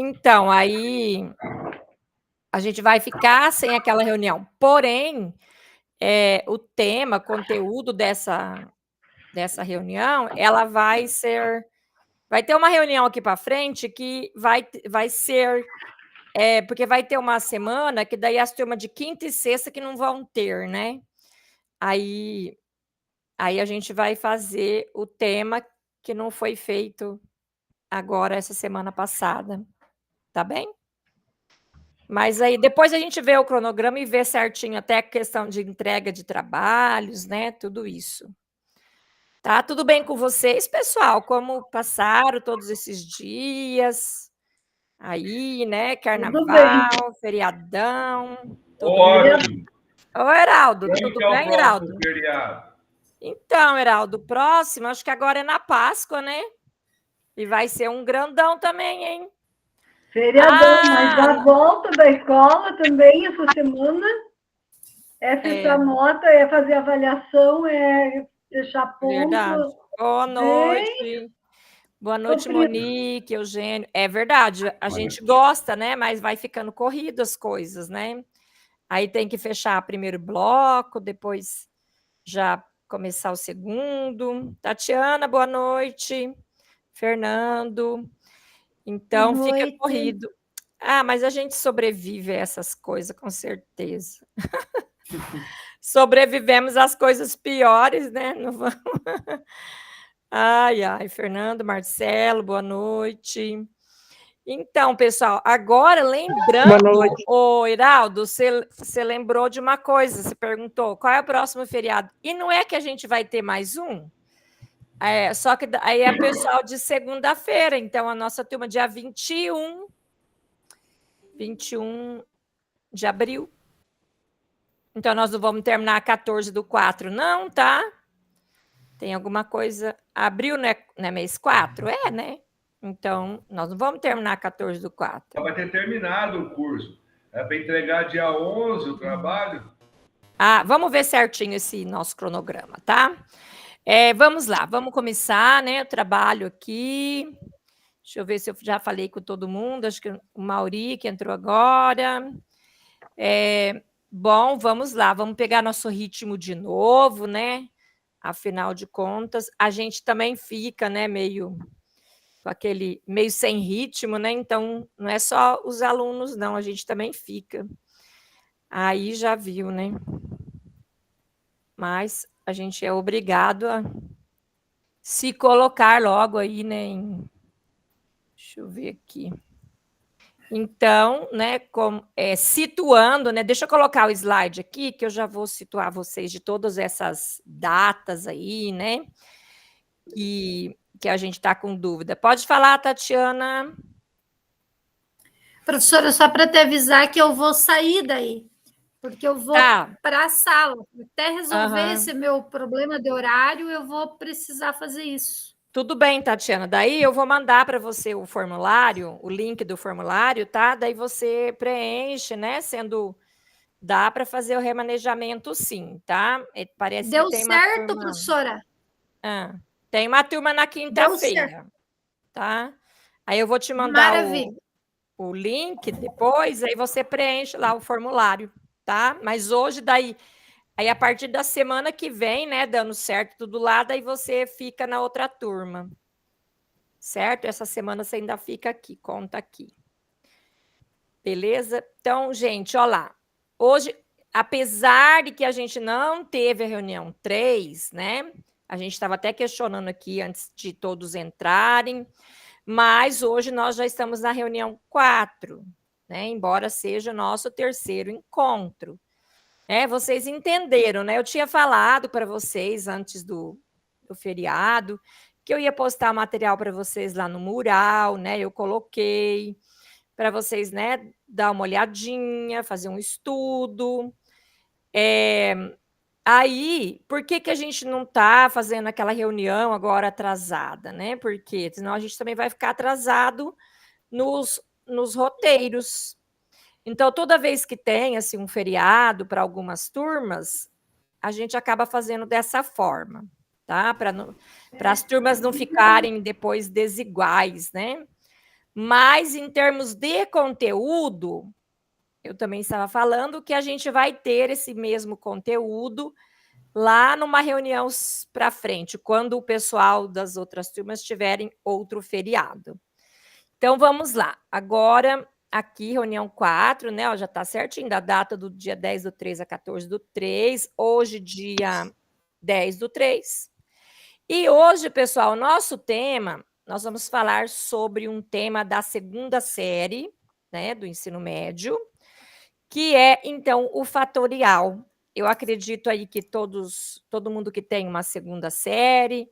Então, aí a gente vai ficar sem aquela reunião. Porém, o tema, conteúdo dessa reunião, ela vai ter uma reunião aqui para frente que vai ser, porque vai ter uma semana que daí as turmas de quinta e sexta que não vão ter, né? Aí a gente vai fazer o tema que não foi feito agora essa semana passada, tá bem? Mas aí depois a gente vê o cronograma e vê certinho até a questão de entrega de trabalhos, né? Tudo isso. Tá tudo bem com vocês, pessoal? Como passaram todos esses dias? Aí, né? Tudo bem. Carnaval, feriadão. Todo mundo. Ótimo. Ô, Heraldo, Quando tudo que é o bem, próximo Heraldo? feriado? Então, Heraldo, o próximo, acho que agora é na Páscoa, né? E vai ser um grandão também, hein? Feriadão, mas a volta da escola também essa semana é fechar nota, é fazer avaliação, é deixar ponto. Verdade. Boa noite. Boa noite, Monique, Eugênio. É verdade, a gente gosta, né? Mas vai ficando corrido as coisas, né? Aí tem que fechar primeiro bloco, depois já começar o segundo. Tatiana, boa noite. Fernando. Então, fica corrido. Ah, mas a gente sobrevive a essas coisas, com certeza. Sobrevivemos às coisas piores, né? Não vamos... Ai, ai, Fernando, Marcelo, boa noite. Então, pessoal, agora lembrando, o Heraldo, você lembrou de uma coisa, você perguntou qual é o próximo feriado. E não é que a gente vai ter mais um? Só que aí é pessoal de segunda-feira, então a nossa turma dia 21 de abril. Então, nós não vamos terminar 14/4, não, tá? Tem alguma coisa. Abril não é mês 4? É, né? Então, nós não vamos terminar 14/4. Vai ter terminado o curso. É para entregar dia 11 o trabalho? Vamos ver certinho esse nosso cronograma, tá? Vamos lá, vamos começar, né? O trabalho aqui. Deixa eu ver se eu já falei com todo mundo. Acho que o Mauri, que entrou agora. Bom, vamos lá, vamos pegar nosso ritmo de novo, né? Afinal de contas, a gente também fica, né, meio com aquele meio sem ritmo, né? Então, não é só os alunos, não, a gente também fica. Aí já viu, né? Mas a gente é obrigado a se colocar logo aí, né? Deixa eu ver aqui. Então, né, situando, né? Deixa eu colocar o slide aqui, que eu já vou situar vocês de todas essas datas aí, né? Que a gente está com dúvida. Pode falar, Tatiana. Professora, só para te avisar que eu vou sair daí, porque eu vou para a sala. Até resolver esse meu problema de horário, eu vou precisar fazer isso. Tudo bem, Tatiana. Daí eu vou mandar para você o formulário, o link do formulário, tá? Daí você preenche, né? Dá para fazer o remanejamento, sim, tá? Parece Deu que tem certo, uma turma... professora? Tem uma turma na quinta-feira, tá? Aí eu vou te mandar o link depois, aí você preenche lá o formulário, tá? Mas hoje, aí a partir da semana que vem, né, dando certo tudo lá, daí você fica na outra turma, certo? Essa semana você ainda fica aqui, conta aqui. Beleza? Então, gente, olha lá. Hoje, apesar de que a gente não teve a reunião 3, né? A gente estava até questionando aqui antes de todos entrarem, mas hoje nós já estamos na reunião 4, né? Embora seja o nosso terceiro encontro. Vocês entenderam, né? Eu tinha falado para vocês antes do feriado que eu ia postar material para vocês lá no mural, né? Eu coloquei para vocês, né, dar uma olhadinha, fazer um estudo. Aí, por que a gente não está fazendo aquela reunião agora atrasada, né? Porque senão a gente também vai ficar atrasado nos roteiros. Então, toda vez que tem assim, um feriado para algumas turmas, a gente acaba fazendo dessa forma, tá? Para as turmas não ficarem depois desiguais, né? Mas, em termos de conteúdo, eu também estava falando que a gente vai ter esse mesmo conteúdo lá numa reunião para frente, quando o pessoal das outras turmas tiverem outro feriado. Então, vamos lá. Agora, aqui, reunião 4, né? Ó, já está certinho da data do dia 10/3 a 14/3, hoje, dia 10/3. E hoje, pessoal, nosso tema, nós vamos falar sobre um tema da segunda série, né, do ensino médio, que é, então, o fatorial. Eu acredito aí que todo mundo que tem uma segunda série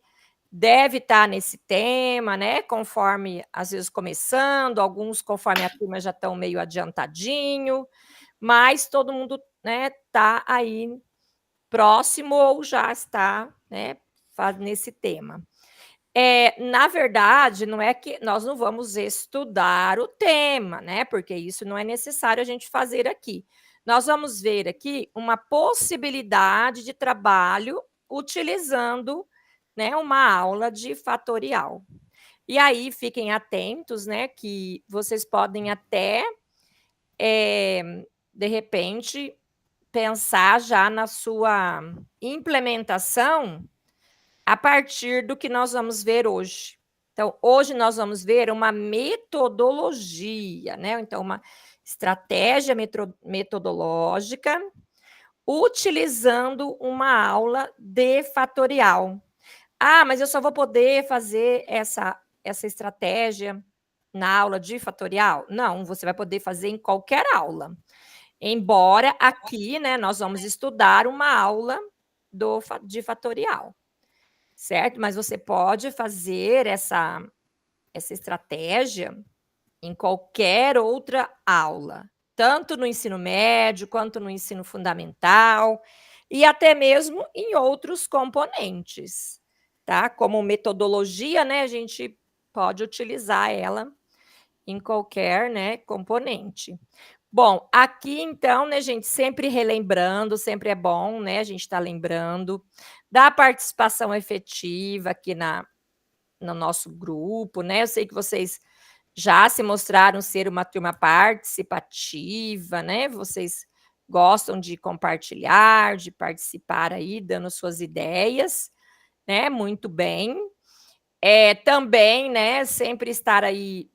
deve estar nesse tema, né? Conforme, às vezes, começando, alguns, conforme a turma, já estão meio adiantadinho, mas todo mundo, né, está aí próximo ou já está, né, nesse tema. Na verdade, não é que nós não vamos estudar o tema, né? Porque isso não é necessário a gente fazer aqui. Nós vamos ver aqui uma possibilidade de trabalho utilizando, né, uma aula de fatorial. E aí, fiquem atentos, né, que vocês podem até, de repente, pensar já na sua implementação a partir do que nós vamos ver hoje. Então, hoje nós vamos ver uma metodologia, né? Então, uma estratégia metodológica utilizando uma aula de fatorial. Ah, mas eu só vou poder fazer essa estratégia na aula de fatorial? Não, você vai poder fazer em qualquer aula. Embora aqui, né, nós vamos estudar uma aula de fatorial, certo? Mas você pode fazer essa estratégia em qualquer outra aula, tanto no ensino médio, quanto no ensino fundamental, e até mesmo em outros componentes, tá? Como metodologia, né, a gente pode utilizar ela em qualquer, né, componente. Bom, aqui então, né, gente, sempre relembrando, sempre é bom, né, a gente está lembrando da participação efetiva aqui no nosso grupo, né? Eu sei que vocês já se mostraram ser uma turma participativa, né? Vocês gostam de compartilhar, de participar aí, dando suas ideias, né? Muito bem. Também, né, sempre estar aí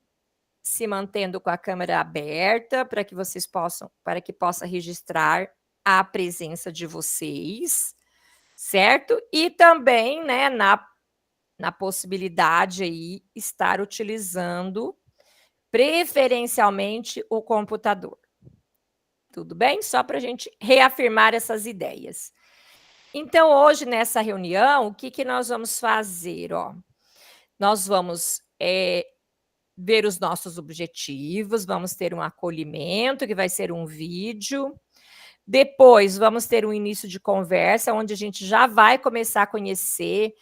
se mantendo com a câmera aberta para que vocês possa registrar a presença de vocês, certo? E também, né, na possibilidade aí estar utilizando preferencialmente o computador. Tudo bem? Só para a gente reafirmar essas ideias. Então, hoje, nessa reunião, o que nós vamos fazer? Ó? Nós vamos ver os nossos objetivos, vamos ter um acolhimento, que vai ser um vídeo. Depois, vamos ter um início de conversa, onde a gente já vai começar a conhecer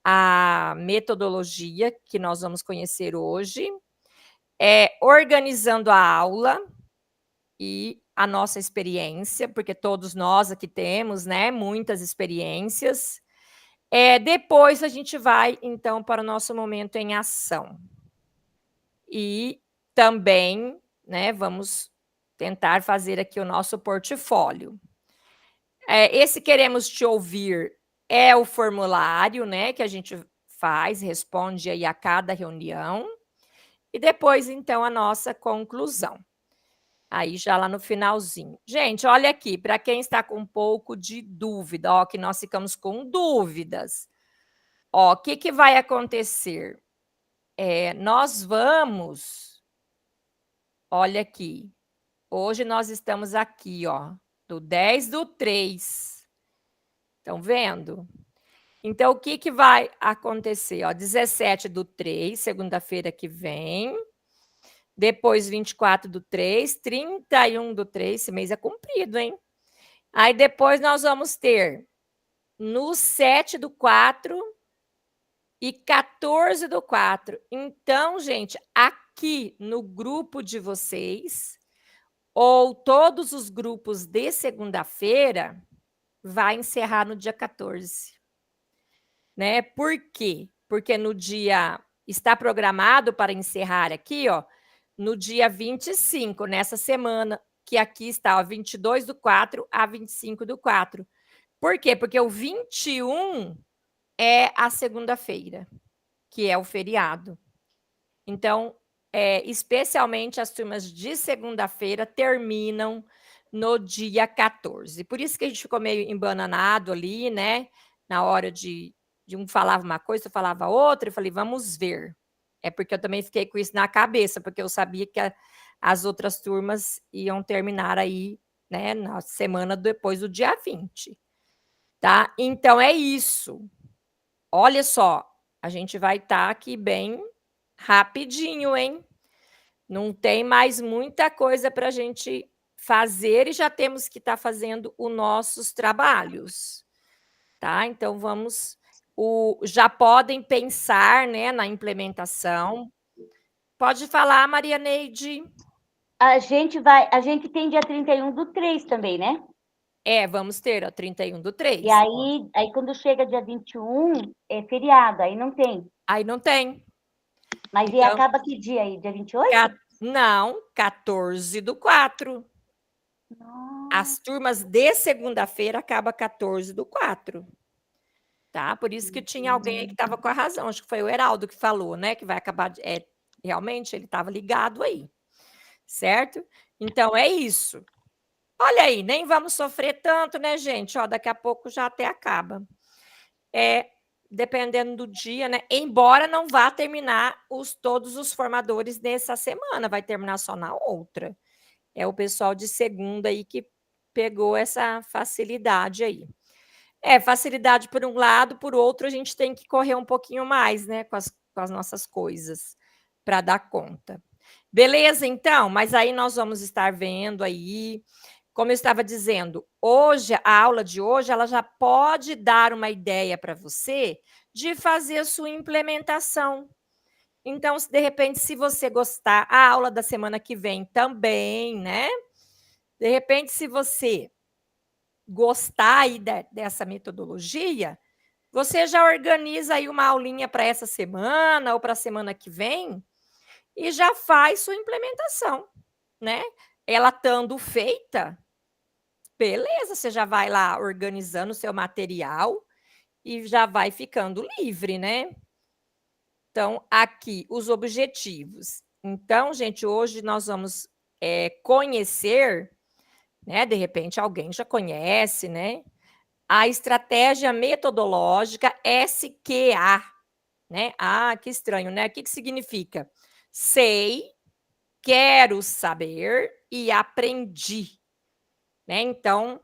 a metodologia que nós vamos conhecer hoje, organizando a aula e a nossa experiência, porque todos nós aqui temos, né, muitas experiências. Depois, a gente vai, então, para o nosso momento em ação. E também, né, vamos tentar fazer aqui o nosso portfólio. Esse Queremos Te Ouvir é o formulário, né, que a gente faz, responde aí a cada reunião. E depois, então, a nossa conclusão. Aí, já lá no finalzinho. Gente, olha aqui, para quem está com um pouco de dúvida, ó, que nós ficamos com dúvidas. Ó, o que vai acontecer? Nós vamos... Olha aqui. Hoje nós estamos aqui, ó, do 10/3. Estão vendo? Então, o que vai acontecer? Ó, 17/3, segunda-feira que vem. Depois, 24/3, 31/3. Esse mês é comprido, hein? Aí, depois, nós vamos ter no 7/4 e 14/4. Então, gente, aqui no grupo de vocês, ou todos os grupos de segunda-feira, vai encerrar no dia 14. Né? Por quê? Porque no dia... Está programado para encerrar aqui, ó, no dia 25, nessa semana, que aqui está, ó, 22/4 a 25/4. Por quê? Porque o 21 é a segunda-feira, que é o feriado. Então, especialmente as turmas de segunda-feira terminam no dia 14. Por isso que a gente ficou meio embananado ali, né? Na hora de um falava uma coisa, eu falava outra, eu falei, vamos ver. É porque eu também fiquei com isso na cabeça, porque eu sabia que as outras turmas iam terminar aí, né, na semana depois do dia 20. Tá? Então é isso. Olha só, a gente vai estar aqui bem rapidinho, hein? Não tem mais muita coisa para a gente fazer e já temos que estar fazendo os nossos trabalhos, tá? Então vamos, já podem pensar, né, na implementação. Pode falar, Maria Neide. A gente tem dia 31/3 também, né? Vamos ter, ó, 31/3. E aí quando chega dia 21, é feriado, aí não tem. Aí não tem. Mas então, acaba que dia aí? Dia 28? Não, 14/4. As turmas de segunda-feira acabam 14/4. Tá? Por isso que tinha alguém aí que estava com a razão, acho que foi o Heraldo que falou, né, que vai acabar realmente ele estava ligado aí, certo? Então é isso. Olha aí, nem vamos sofrer tanto, né, gente? Ó, daqui a pouco já até acaba. Dependendo do dia, né? Embora não vá terminar todos os formadores nessa semana, vai terminar só na outra. É o pessoal de segunda aí que pegou essa facilidade aí. Facilidade por um lado, por outro, a gente tem que correr um pouquinho mais, né, com as nossas coisas, para dar conta. Beleza, então? Mas aí nós vamos estar vendo aí, como eu estava dizendo, hoje, a aula de hoje, ela já pode dar uma ideia para você de fazer a sua implementação. Então, de repente, se você gostar, a aula da semana que vem também, né? De repente, se você gostar aí dessa metodologia, você já organiza aí uma aulinha para essa semana ou para a semana que vem e já faz sua implementação, né? Ela estando feita, beleza, você já vai lá organizando o seu material e já vai ficando livre, né? Então, aqui, os objetivos. Então, gente, hoje nós vamos conhecer, né? De repente, alguém já conhece, né? A estratégia metodológica SQA, né? Ah, que estranho, né? O que significa? Sei, quero saber e aprendi, né? Então,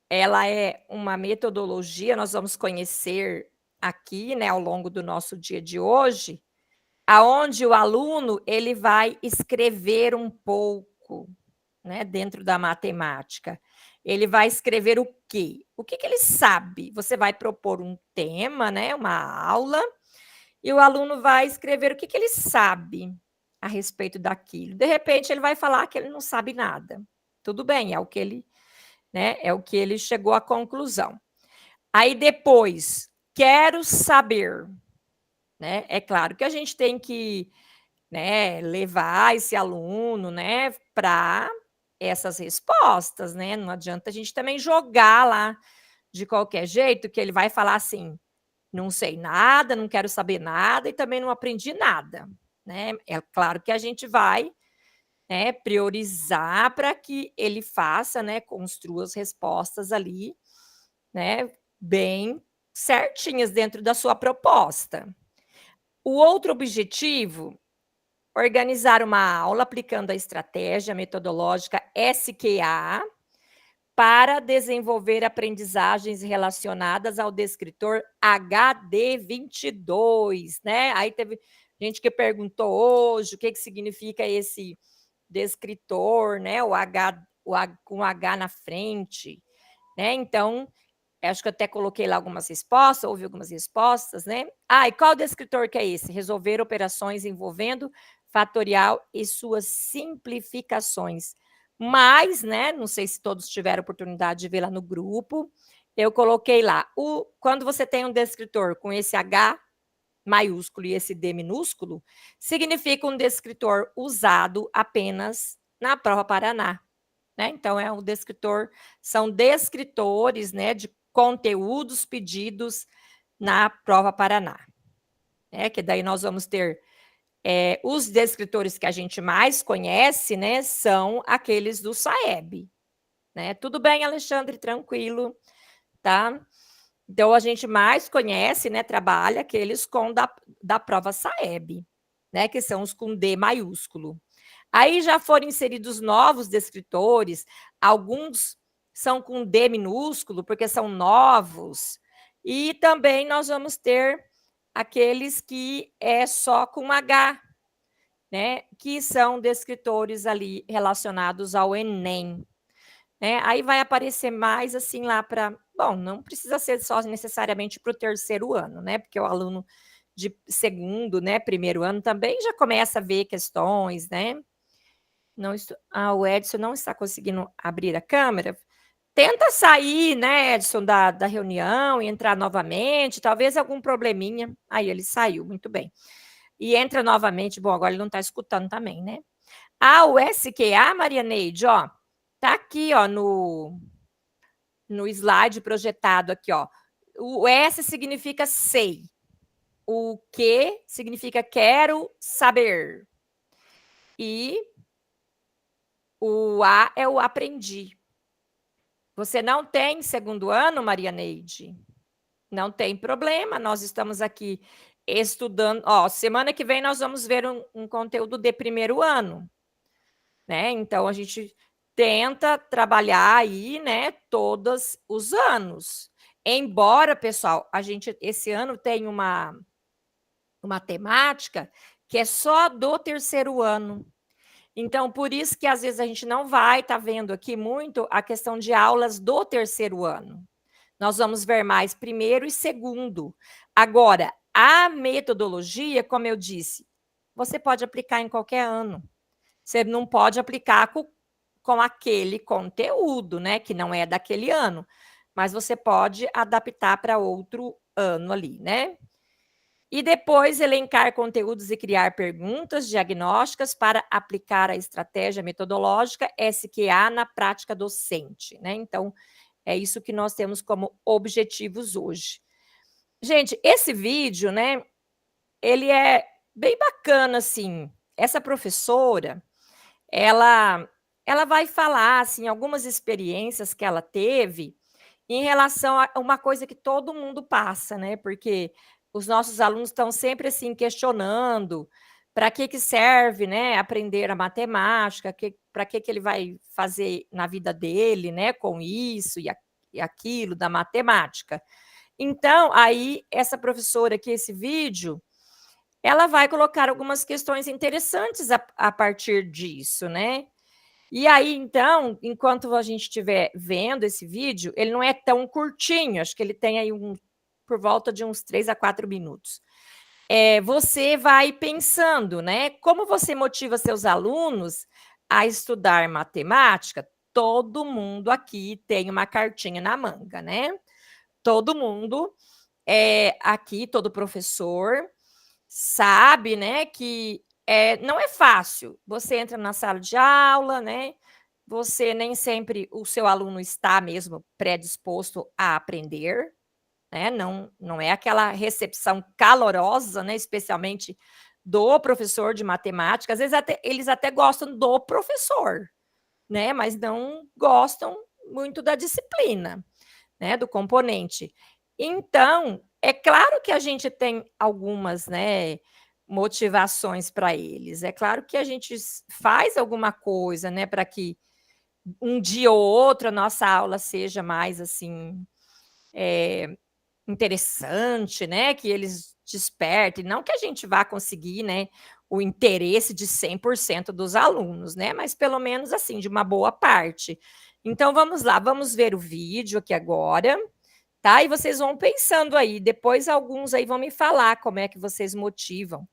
ela é uma metodologia, nós vamos conhecer aqui, né, ao longo do nosso dia de hoje, aonde o aluno ele vai escrever um pouco, né, dentro da matemática. Ele vai escrever o quê? O que ele sabe? Você vai propor um tema, né, uma aula, e o aluno vai escrever o que ele sabe a respeito daquilo. De repente, ele vai falar que ele não sabe nada. Tudo bem, é o que ele, né, é o que ele chegou à conclusão. Aí depois, quero saber, né? É claro que a gente tem que, né, levar esse aluno, né, para essas respostas, né? Não adianta a gente também jogar lá de qualquer jeito, que ele vai falar assim: não sei nada, não quero saber nada e também não aprendi nada, né? É claro que a gente vai, né, priorizar para que ele faça, né, construa as respostas ali, né, bem certinhas dentro da sua proposta. O outro objetivo, organizar uma aula aplicando a estratégia metodológica SQA para desenvolver aprendizagens relacionadas ao descritor HD22, né? Aí teve gente que perguntou hoje o que significa esse descritor, né? O H com H na frente, né? Então, acho que eu até coloquei lá algumas respostas, houve algumas respostas, né? E qual descritor que é esse? Resolver operações envolvendo fatorial e suas simplificações. Mas, né, não sei se todos tiveram oportunidade de ver lá no grupo, eu coloquei lá, quando você tem um descritor com esse H maiúsculo e esse D minúsculo, significa um descritor usado apenas na prova Paraná, né? Então, são descritores, né, de conteúdos pedidos na prova Paraná, né? Que daí nós vamos ter os descritores que a gente mais conhece, né, são aqueles do SAEB, né? Tudo bem, Alexandre, tranquilo, tá? Então, a gente mais conhece, né, trabalha aqueles com da prova SAEB, né, que são os com D maiúsculo. Aí já foram inseridos novos descritores, alguns são com D minúsculo, porque são novos, e também nós vamos ter aqueles que é só com H, né, que são descritores ali relacionados ao Enem. Aí vai aparecer mais assim lá para... Bom, não precisa ser só necessariamente para o terceiro ano, né? Porque o aluno de segundo, né, primeiro ano também já começa a ver questões, né? O Edson não está conseguindo abrir a câmera. Tenta sair, né, Edson, da reunião e entrar novamente, talvez algum probleminha. Aí ele saiu, muito bem. E entra novamente, bom, agora ele não está escutando também, né? O SQA, Maria Neide, ó, tá aqui, ó, no slide projetado aqui, ó. O S significa sei. O Q significa quero saber. E o A é o aprendi. Você não tem segundo ano, Maria Neide? Não tem problema, nós estamos aqui estudando. Ó, semana que vem nós vamos ver um conteúdo de primeiro ano, né? Então, a gente tenta trabalhar aí, né, todos os anos. Embora, pessoal, a gente esse ano tem uma temática que é só do terceiro ano. Então, por isso que às vezes a gente não vai estar vendo aqui muito a questão de aulas do terceiro ano. Nós vamos ver mais primeiro e segundo. Agora, a metodologia, como eu disse, você pode aplicar em qualquer ano. Você não pode aplicar com aquele conteúdo, né, que não é daquele ano, mas você pode adaptar para outro ano ali, né? E depois elencar conteúdos e criar perguntas diagnósticas para aplicar a estratégia metodológica SQA na prática docente, né? Então, é isso que nós temos como objetivos hoje. Gente, esse vídeo, né, ele é bem bacana, assim. Essa professora, ela vai falar, assim, algumas experiências que ela teve em relação a uma coisa que todo mundo passa, né? Porque os nossos alunos estão sempre, assim, questionando para que serve, né, aprender a matemática, para que ele vai fazer na vida dele, né, com isso e aquilo da matemática. Então, aí, essa professora aqui, esse vídeo, ela vai colocar algumas questões interessantes a partir disso, né? E aí, então, enquanto a gente estiver vendo esse vídeo, ele não é tão curtinho, acho que ele tem aí por volta de uns 3 a 4 minutos. Você vai pensando, né? Como você motiva seus alunos a estudar matemática? Todo mundo aqui tem uma cartinha na manga, né? Todo mundo aqui, todo professor sabe, né, que não é fácil. Você entra na sala de aula, né? Você nem sempre o seu aluno está mesmo predisposto a aprender, né? Não é aquela recepção calorosa, né? Especialmente do professor de matemática. Às vezes eles até gostam do professor, né? Mas não gostam muito da disciplina, né? Do componente. Então, é claro que a gente tem algumas, né, motivações para eles. É claro que a gente faz alguma coisa, né, para que um dia ou outro a nossa aula seja mais assim interessante, né, que eles despertem, não que a gente vá conseguir, né, o interesse de 100% dos alunos, né, mas pelo menos assim, de uma boa parte. Então vamos lá, vamos ver o vídeo aqui agora. Tá? E vocês vão pensando aí, depois alguns aí vão me falar como é que vocês motivam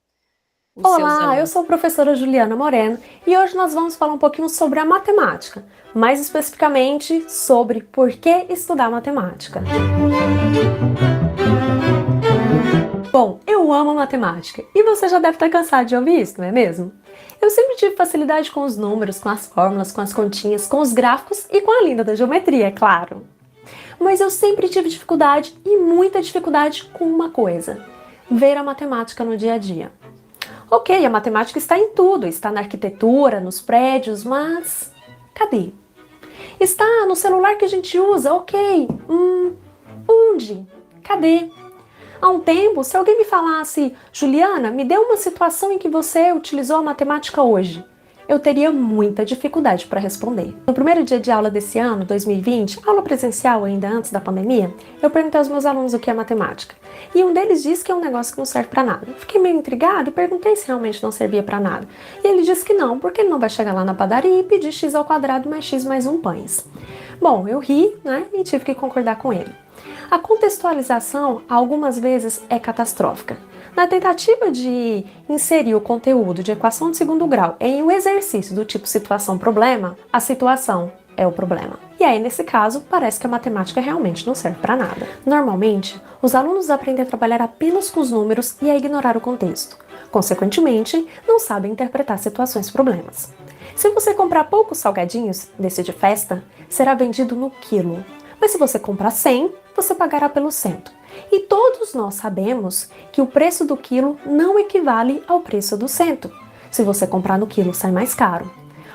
os seus alunos. Olá, eu sou a professora Juliana Moreno e hoje nós vamos falar um pouquinho sobre a matemática, mais especificamente sobre por que estudar matemática. Bom, eu amo matemática e você já deve estar cansado de ouvir isso, não é mesmo? Eu sempre tive facilidade com os números, com as fórmulas, com as continhas, com os gráficos e com a linda da geometria, é claro. Mas eu sempre tive dificuldade e muita dificuldade com uma coisa: ver a matemática no dia a dia. Ok, a matemática está em tudo, está na arquitetura, nos prédios, mas cadê? Está no celular que a gente usa, ok. Onde? Cadê? Há um tempo, se alguém me falasse, Juliana, me dê uma situação em que você utilizou a matemática hoje, eu teria muita dificuldade para responder. No primeiro dia de aula desse ano, 2020, aula presencial ainda antes da pandemia, eu perguntei aos meus alunos o que é matemática. E um deles disse que é um negócio que não serve para nada. Eu fiquei meio intrigada e perguntei se realmente não servia para nada. E ele disse que não, porque ele não vai chegar lá na padaria e pedir x² mais x mais 1 pães. Bom, eu ri, né, e tive que concordar com ele. A contextualização, algumas vezes, é catastrófica. Na tentativa de inserir o conteúdo de equação de segundo grau em um exercício do tipo situação-problema, a situação é o problema. E aí, nesse caso, parece que a matemática realmente não serve para nada. Normalmente, os alunos aprendem a trabalhar apenas com os números e a ignorar o contexto. Consequentemente, não sabem interpretar situações-problemas. Se você comprar poucos salgadinhos desse de festa, será vendido no quilo. Mas se você comprar 100, você pagará pelo cento. E todos nós sabemos que o preço do quilo não equivale ao preço do cento. Se você comprar no quilo, sai mais caro.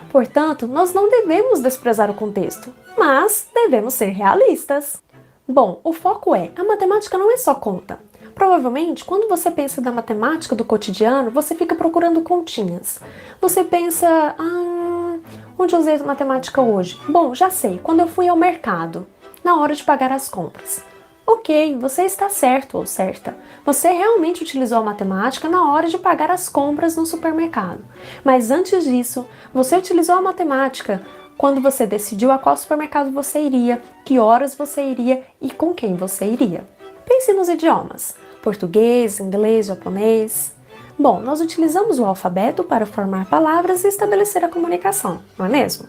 Portanto, nós não devemos desprezar o contexto, mas devemos ser realistas. Bom, o foco é, a matemática não é só conta. Provavelmente, quando você pensa na matemática do cotidiano, você fica procurando continhas. Você pensa, onde eu usei matemática hoje? Bom, já sei, quando eu fui ao mercado, na hora de pagar as compras. Ok, você está certo ou certa. Você realmente utilizou a matemática na hora de pagar as compras no supermercado. Mas antes disso, você utilizou a matemática quando você decidiu a qual supermercado você iria, que horas você iria e com quem você iria. Pense nos idiomas: português, inglês, japonês. Bom, nós utilizamos o alfabeto para formar palavras e estabelecer a comunicação, não é mesmo?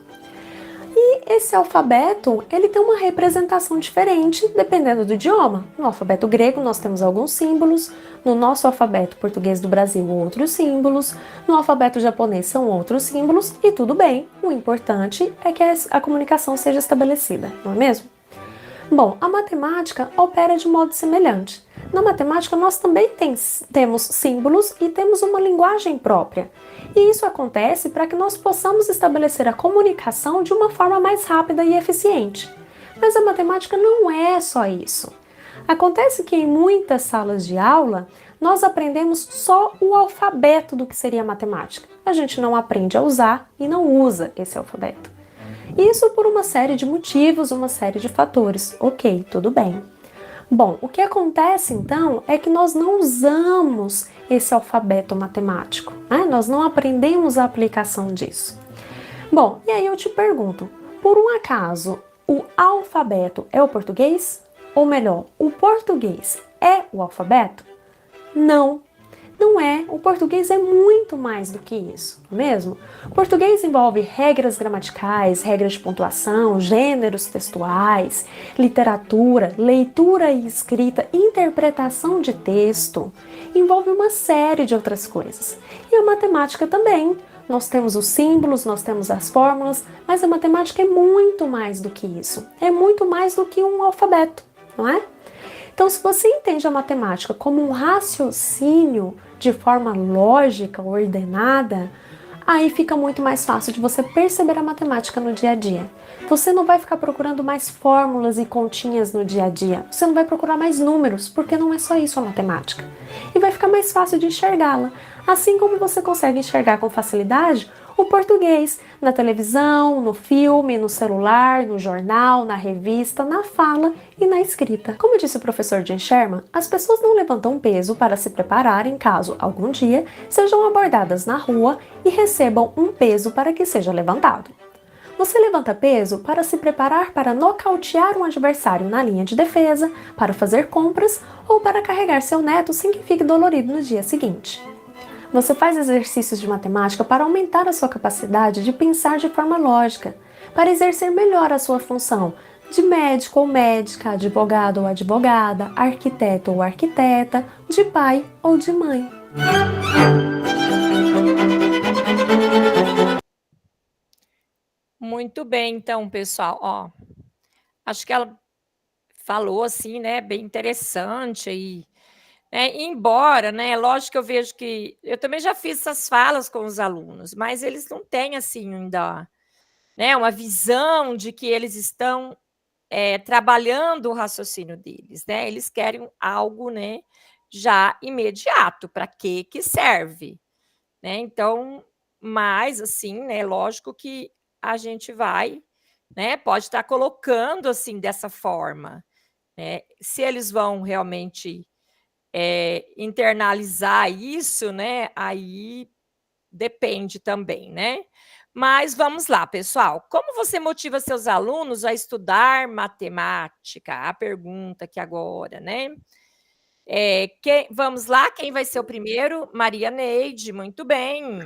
E esse alfabeto, ele tem uma representação diferente dependendo do idioma. No alfabeto grego nós temos alguns símbolos, no nosso alfabeto português do Brasil outros símbolos, no alfabeto japonês são outros símbolos e tudo bem. O importante é que a comunicação seja estabelecida, não é mesmo? Bom, a matemática opera de modo semelhante. Na matemática nós também temos símbolos e temos uma linguagem própria. E isso acontece para que nós possamos estabelecer a comunicação de uma forma mais rápida e eficiente. Mas a matemática não é só isso. Acontece que em muitas salas de aula, nós aprendemos só o alfabeto do que seria matemática. A gente não aprende a usar e não usa esse alfabeto. Isso por uma série de motivos, uma série de fatores. Ok, tudo bem. Bom, o que acontece então é que nós não usamos esse alfabeto matemático, né? Nós não aprendemos a aplicação disso. Bom, e aí eu te pergunto, por um acaso o alfabeto é o português? Ou melhor, o português é o alfabeto? Não. Não é, o português é muito mais do que isso, não é mesmo? O português envolve regras gramaticais, regras de pontuação, gêneros textuais, literatura, leitura e escrita, interpretação de texto. Envolve uma série de outras coisas. E a matemática também. Nós temos os símbolos, nós temos as fórmulas, mas a matemática é muito mais do que isso. É muito mais do que um alfabeto, não é? Então, se você entende a matemática como um raciocínio de forma lógica, ordenada, aí fica muito mais fácil de você perceber a matemática no dia a dia. Você não vai ficar procurando mais fórmulas e continhas no dia a dia. Você não vai procurar mais números, porque não é só isso a matemática. E vai ficar mais fácil de enxergá-la. Assim como você consegue enxergar com facilidade o português na televisão, no filme, no celular, no jornal, na revista, na fala e na escrita. Como disse o professor Jim Sherman, as pessoas não levantam peso para se prepararem caso, algum dia, sejam abordadas na rua e recebam um peso para que seja levantado. Você levanta peso para se preparar para nocautear um adversário na linha de defesa, para fazer compras ou para carregar seu neto sem que fique dolorido no dia seguinte. Você faz exercícios de matemática para aumentar a sua capacidade de pensar de forma lógica, para exercer melhor a sua função de médico ou médica, advogado ou advogada, arquiteto ou arquiteta, de pai ou de mãe. Muito bem, então, pessoal, ó, acho que ela falou assim, né, bem interessante aí, embora, né, lógico que eu vejo que eu também já fiz essas falas com os alunos, mas eles não têm assim ainda, né, uma visão de que eles estão trabalhando o raciocínio deles, né? Eles querem algo, né, já imediato. Para que serve, né? Então, mas assim, né? Lógico que a gente vai, né? Pode estar colocando assim dessa forma, né? Se eles vão realmente internalizar isso, né? Aí depende também, né? Mas vamos lá, pessoal. Como você motiva seus alunos a estudar matemática? A pergunta aqui agora, né? Vamos lá, quem vai ser o primeiro? Maria Neide, muito bem.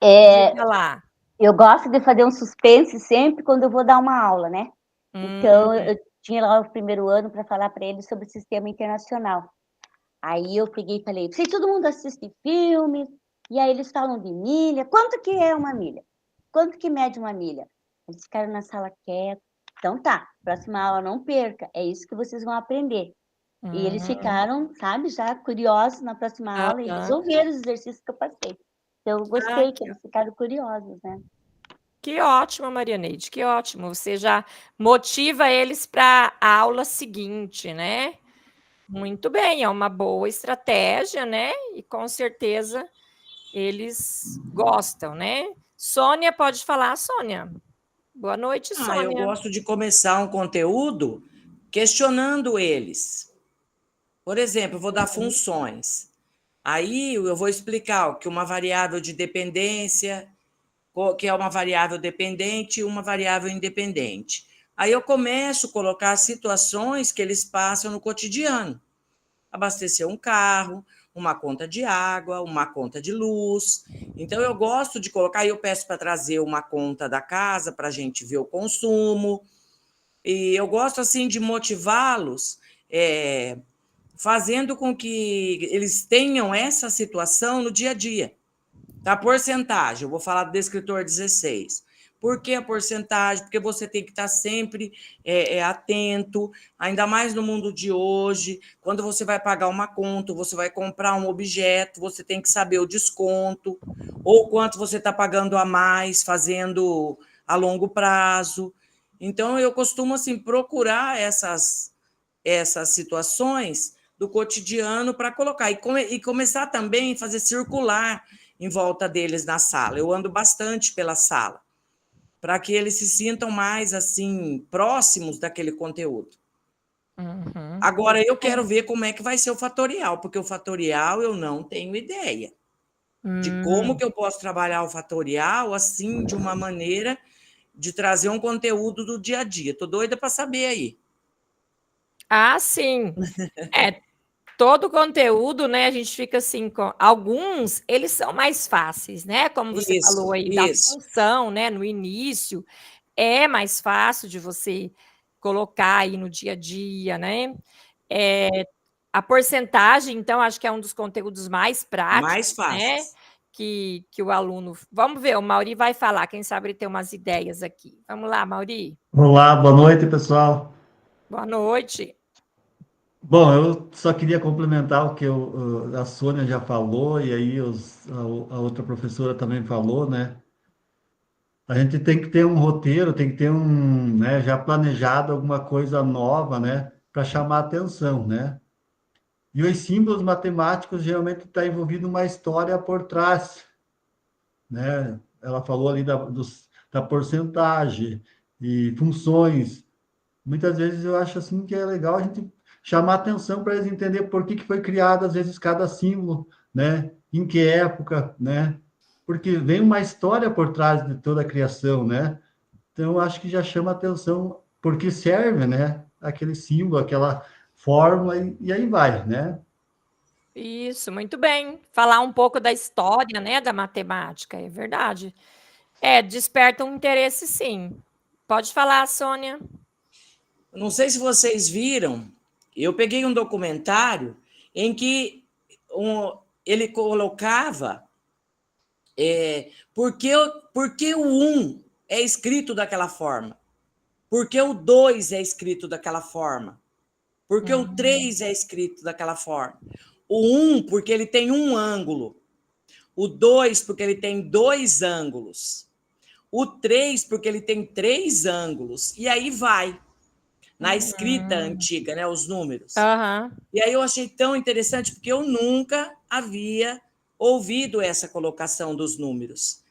Diga lá. Eu gosto de fazer um suspense sempre quando eu vou dar uma aula, né? Então, eu tinha lá o primeiro ano para falar para eles sobre o sistema internacional. Aí eu peguei e falei, todo mundo assiste filme, e aí eles falam de milha. Quanto que é uma milha? Quanto que mede uma milha? Eles ficaram na sala quietos. Então tá, próxima aula não perca, é isso que vocês vão aprender. E eles ficaram, sabe, já curiosos na próxima aula, e eles ouviram os exercícios que eu passei. Então eu gostei que eles ficaram curiosos, né? Que ótimo, Maria Neide, que ótimo. Você já motiva eles para a aula seguinte, né? Muito bem, é uma boa estratégia, né? E com certeza eles gostam, né? Sônia, pode falar, Sônia. Boa noite, Sônia. Eu gosto de começar um conteúdo questionando eles. Por exemplo, eu vou dar funções. Aí eu vou explicar o que uma variável de dependência, que é uma variável dependente e uma variável independente. Aí eu começo a colocar situações que eles passam no cotidiano. Abastecer um carro, uma conta de água, uma conta de luz. Então, eu gosto de colocar, eu peço para trazer uma conta da casa para a gente ver o consumo. E eu gosto, assim, de motivá-los, fazendo com que eles tenham essa situação no dia a dia. Tá? Porcentagem, eu vou falar do descritor 16. Por que a porcentagem? Porque você tem que estar sempre atento, ainda mais no mundo de hoje. Quando você vai pagar uma conta, você vai comprar um objeto, você tem que saber o desconto, ou quanto você está pagando a mais, fazendo a longo prazo. Então, eu costumo assim, procurar essas situações do cotidiano para colocar. E começar também a fazer circular em volta deles na sala. Eu ando bastante pela sala, para que eles se sintam mais assim próximos daquele conteúdo. Agora, eu quero ver como é que vai ser o fatorial, porque o fatorial eu não tenho ideia de como que eu posso trabalhar o fatorial assim, de uma maneira de trazer um conteúdo do dia a dia. Estou doida para saber aí. Ah, sim. Todo o conteúdo, né, a gente fica assim, com alguns, eles são mais fáceis, né? Como você falou aí da função, né, no início, é mais fácil de você colocar aí no dia a dia, né? A porcentagem, então, acho que é um dos conteúdos mais práticos, mais fáceis, né? Que o aluno... Vamos ver, o Mauri vai falar, quem sabe ele tem umas ideias aqui. Vamos lá, Mauri. Olá, boa noite, pessoal. Boa noite. Bom, eu só queria complementar o que a Sônia já falou, e aí a outra professora também falou, né? A gente tem que ter um roteiro, tem que ter né, já planejado alguma coisa nova, né, para chamar a atenção, né? E os símbolos matemáticos geralmente está envolvido uma história por trás, né? Ela falou ali da porcentagem e funções. Muitas vezes eu acho assim que é legal a gente chamar atenção para eles entenderem por que foi criado, às vezes, cada símbolo, né? Em que época, né? Porque vem uma história por trás de toda a criação, né? Então, eu acho que já chama atenção por que serve, né? Aquele símbolo, aquela fórmula, e aí vai, né? Isso, muito bem. Falar um pouco da história, né, da matemática, é verdade. Desperta um interesse, sim. Pode falar, Sônia. não sei se vocês viram, eu peguei um documentário em que ele colocava por que o 1 é escrito daquela forma, por que o 2 é escrito daquela forma, por que o 3 é escrito daquela forma. O 1, porque ele tem um ângulo. O 2, porque ele tem 2 ângulos. O 3, porque ele tem 3 ângulos. E aí vai, na escrita antiga, né, os números. E aí eu achei tão interessante, porque eu nunca havia ouvido essa colocação dos números.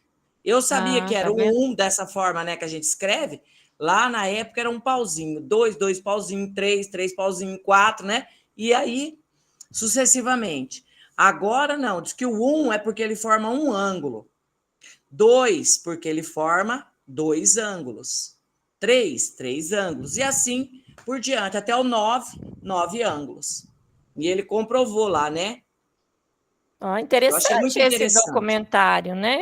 Eu sabia que era o 1 dessa forma, né, que a gente escreve. Lá na época era um pauzinho, 2, 2 pauzinho, 3, 3 pauzinho, 4, né? E aí, sucessivamente. Agora não, diz que o 1 é porque ele forma um ângulo. 2, porque ele forma 2 ângulos. 3, 3 ângulos. E assim por diante, até o 9, 9 ângulos. E ele comprovou lá, né? Interessante esse documentário, né?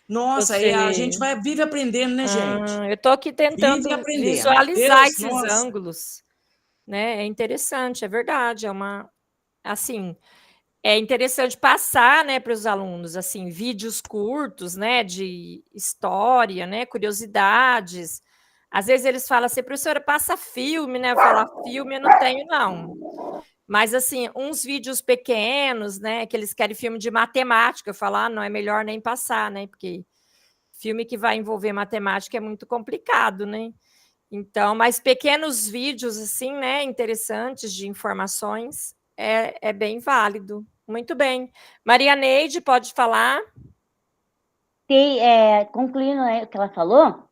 Nossa, a gente vive aprendendo, né, gente? Eu estou aqui tentando visualizar esses ângulos, né? É interessante, é verdade. Assim, é interessante passar, né, para os alunos, assim, vídeos curtos, né, de história, né, curiosidades. Às vezes eles falam assim, professora, passa filme, né? Eu falo, filme eu não tenho, não. Mas, assim, uns vídeos pequenos, né, que eles querem filme de matemática, eu falo, não é melhor nem passar, né, porque filme que vai envolver matemática é muito complicado, né? Então, mas pequenos vídeos, assim, né, interessantes de informações, é bem válido. Muito bem. Maria Neide, pode falar? Concluindo, né, o que ela falou,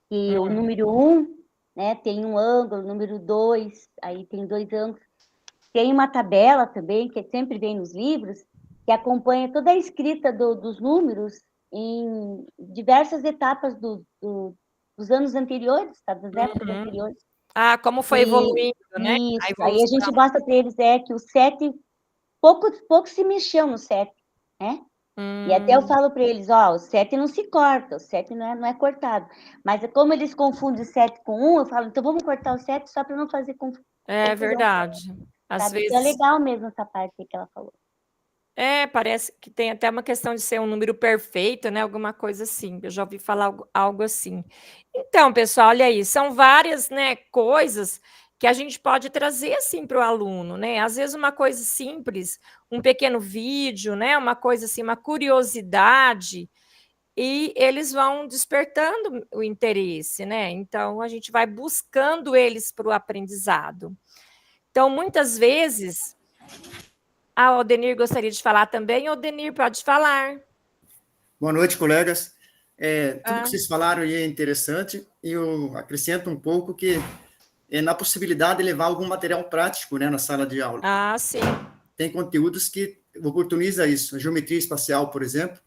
que o número 1, né, tem um ângulo, o número 2, aí tem 2 ângulos. Tem uma tabela também, que sempre vem nos livros, que acompanha toda a escrita dos números em diversas etapas dos anos anteriores, tá? Das épocas anteriores. Como foi evoluindo, né? Isso, aí a gente mostra para eles que o 7, pouco se mexeu no 7, né? E até eu falo para eles, o 7 não se corta, o 7 não é cortado. Mas como eles confundem o 7 com 1, eu falo, então vamos cortar o 7 só para não fazer confusão. É verdade. Às vezes... Então é legal mesmo essa parte que ela falou. Parece que tem até uma questão de ser um número perfeito, né? Alguma coisa assim. Eu já ouvi falar algo assim. Então, pessoal, olha aí, são várias, né, coisas que a gente pode trazer assim para o aluno, né? Às vezes uma coisa simples, um pequeno vídeo, né? Uma coisa assim, uma curiosidade, e eles vão despertando o interesse, né? Então a gente vai buscando eles para o aprendizado. Então, muitas vezes. O Odenir gostaria de falar também. Odenir, pode falar. Boa noite, colegas. Tudo que vocês falaram aí é interessante, e eu acrescento um pouco que na possibilidade de levar algum material prático, né, na sala de aula. Sim. Tem conteúdos que oportuniza isso. A geometria espacial, por exemplo,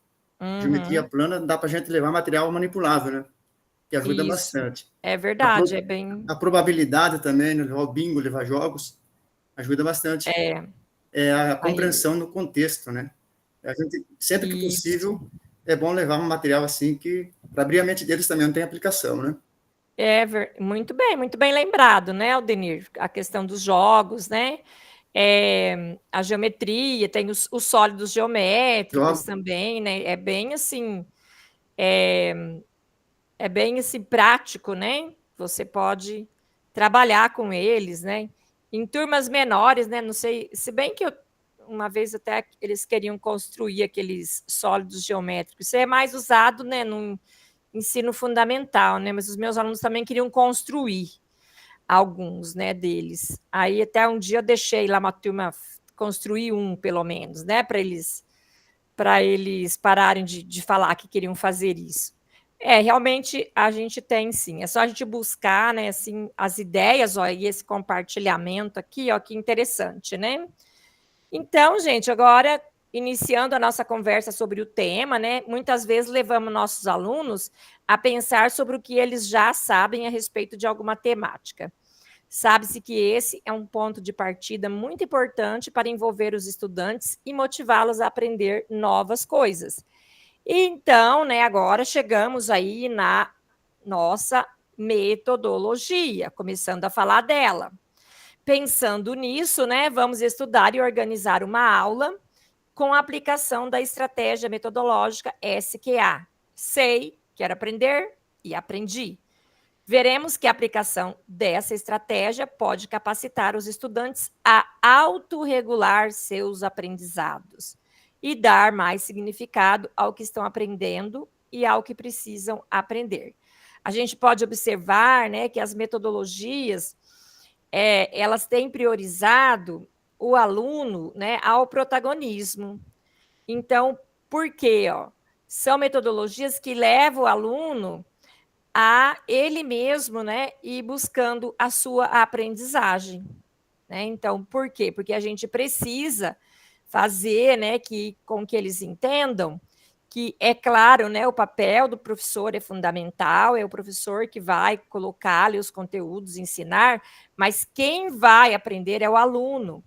geometria plana, dá para a gente levar material manipulável, né? Que ajuda bastante. É verdade, A probabilidade também, né, levar o bingo, levar jogos, ajuda bastante. A compreensão no contexto, né? A gente, sempre que possível, é bom levar um material assim que, para abrir a mente deles, também não tem aplicação, né? Muito bem lembrado, né, Aldenir? A questão dos jogos, né? A geometria, tem os sólidos geométricos também, né? É bem assim, prático, né? Você pode trabalhar com eles, né? Em turmas menores, né? Não sei, se bem que uma vez até eles queriam construir aqueles sólidos geométricos. Isso é mais usado, né, no ensino fundamental, né? Mas os meus alunos também queriam construir alguns, né, deles. Aí até um dia eu deixei lá uma turma construir pelo menos, né, para eles pararem de falar que queriam fazer isso. Realmente a gente tem, sim. É só a gente buscar, né, assim, as ideias, e esse compartilhamento aqui, que interessante, né? Então, gente, agora, iniciando a nossa conversa sobre o tema, né, muitas vezes levamos nossos alunos a pensar sobre o que eles já sabem a respeito de alguma temática. Sabe-se que esse é um ponto de partida muito importante para envolver os estudantes e motivá-los a aprender novas coisas. Então, né, agora chegamos aí na nossa metodologia, começando a falar dela. Pensando nisso, né, vamos estudar e organizar uma aula com a aplicação da estratégia metodológica SQA. Sei, quero aprender e aprendi. Veremos que a aplicação dessa estratégia pode capacitar os estudantes a autorregular seus aprendizados e dar mais significado ao que estão aprendendo e ao que precisam aprender. A gente pode observar, né, que as metodologias elas têm priorizado o aluno, né, ao protagonismo. Então, por quê? São metodologias que levam o aluno a ele mesmo, né, ir buscando a sua aprendizagem. Né? Então, por quê? Porque a gente precisa fazer, né, com que eles entendam que, é claro, né, o papel do professor é fundamental, é o professor que vai colocar ali os conteúdos, ensinar, mas quem vai aprender é o aluno,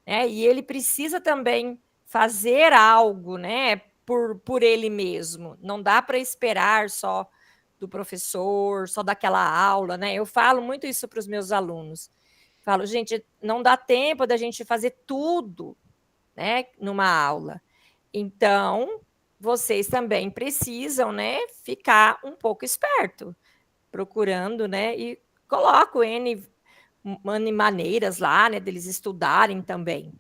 né? E ele precisa também fazer algo, né, por ele mesmo. Não dá para esperar só do professor, só daquela aula, né? Eu falo muito isso para os meus alunos. Falo, gente, não dá tempo da gente fazer tudo, né, numa aula. Então, vocês também precisam, né, ficar um pouco esperto, procurando, né, e coloco N maneiras lá, né, deles estudarem também.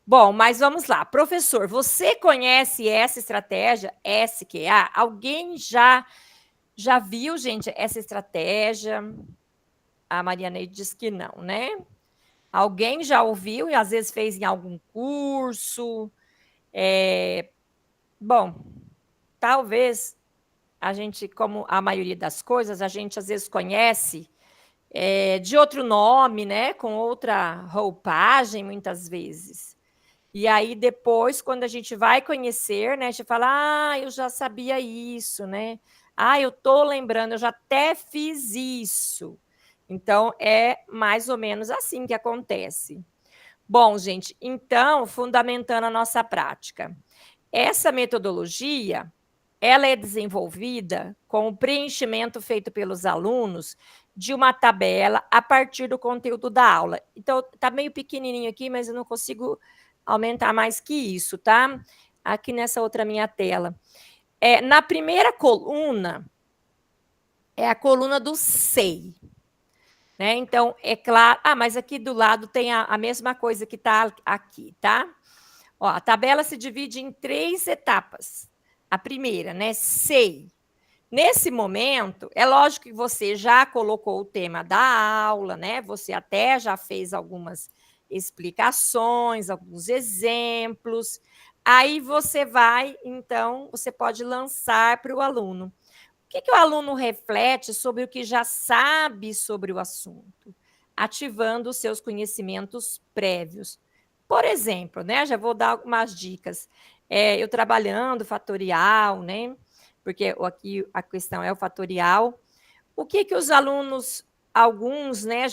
Bom, mas vamos lá. Professor, você conhece essa estratégia SQA? Alguém já viu, gente, essa estratégia? A Marianeide diz que não, né? Alguém já ouviu e às vezes fez em algum curso? Bom, talvez a gente, como a maioria das coisas, a gente às vezes conhece de outro nome, né? Com outra roupagem, muitas vezes. E aí, depois, quando a gente vai conhecer, né? A gente fala, eu já sabia isso, né? Eu estou lembrando, eu já até fiz isso. Então, é mais ou menos assim que acontece. Bom, gente, então, fundamentando a nossa prática. Essa metodologia, ela é desenvolvida com o preenchimento feito pelos alunos de uma tabela a partir do conteúdo da aula. Então, está meio pequenininho aqui, mas eu não consigo aumentar mais que isso, tá? Aqui nessa outra minha tela. Na primeira coluna, é a coluna do SEI. Né? Então, é claro... mas aqui do lado tem a mesma coisa que está aqui, tá? A tabela se divide em 3 etapas. A primeira, né? SEI. Nesse momento, é lógico que você já colocou o tema da aula, né? Você até já fez algumas explicações, alguns exemplos. Aí você vai, então, você pode lançar para o aluno. O que o aluno reflete sobre o que já sabe sobre o assunto, ativando os seus conhecimentos prévios. Por exemplo, né, já vou dar algumas dicas. Eu trabalhando fatorial, né, porque aqui a questão é o fatorial. O que os alunos, alguns, né,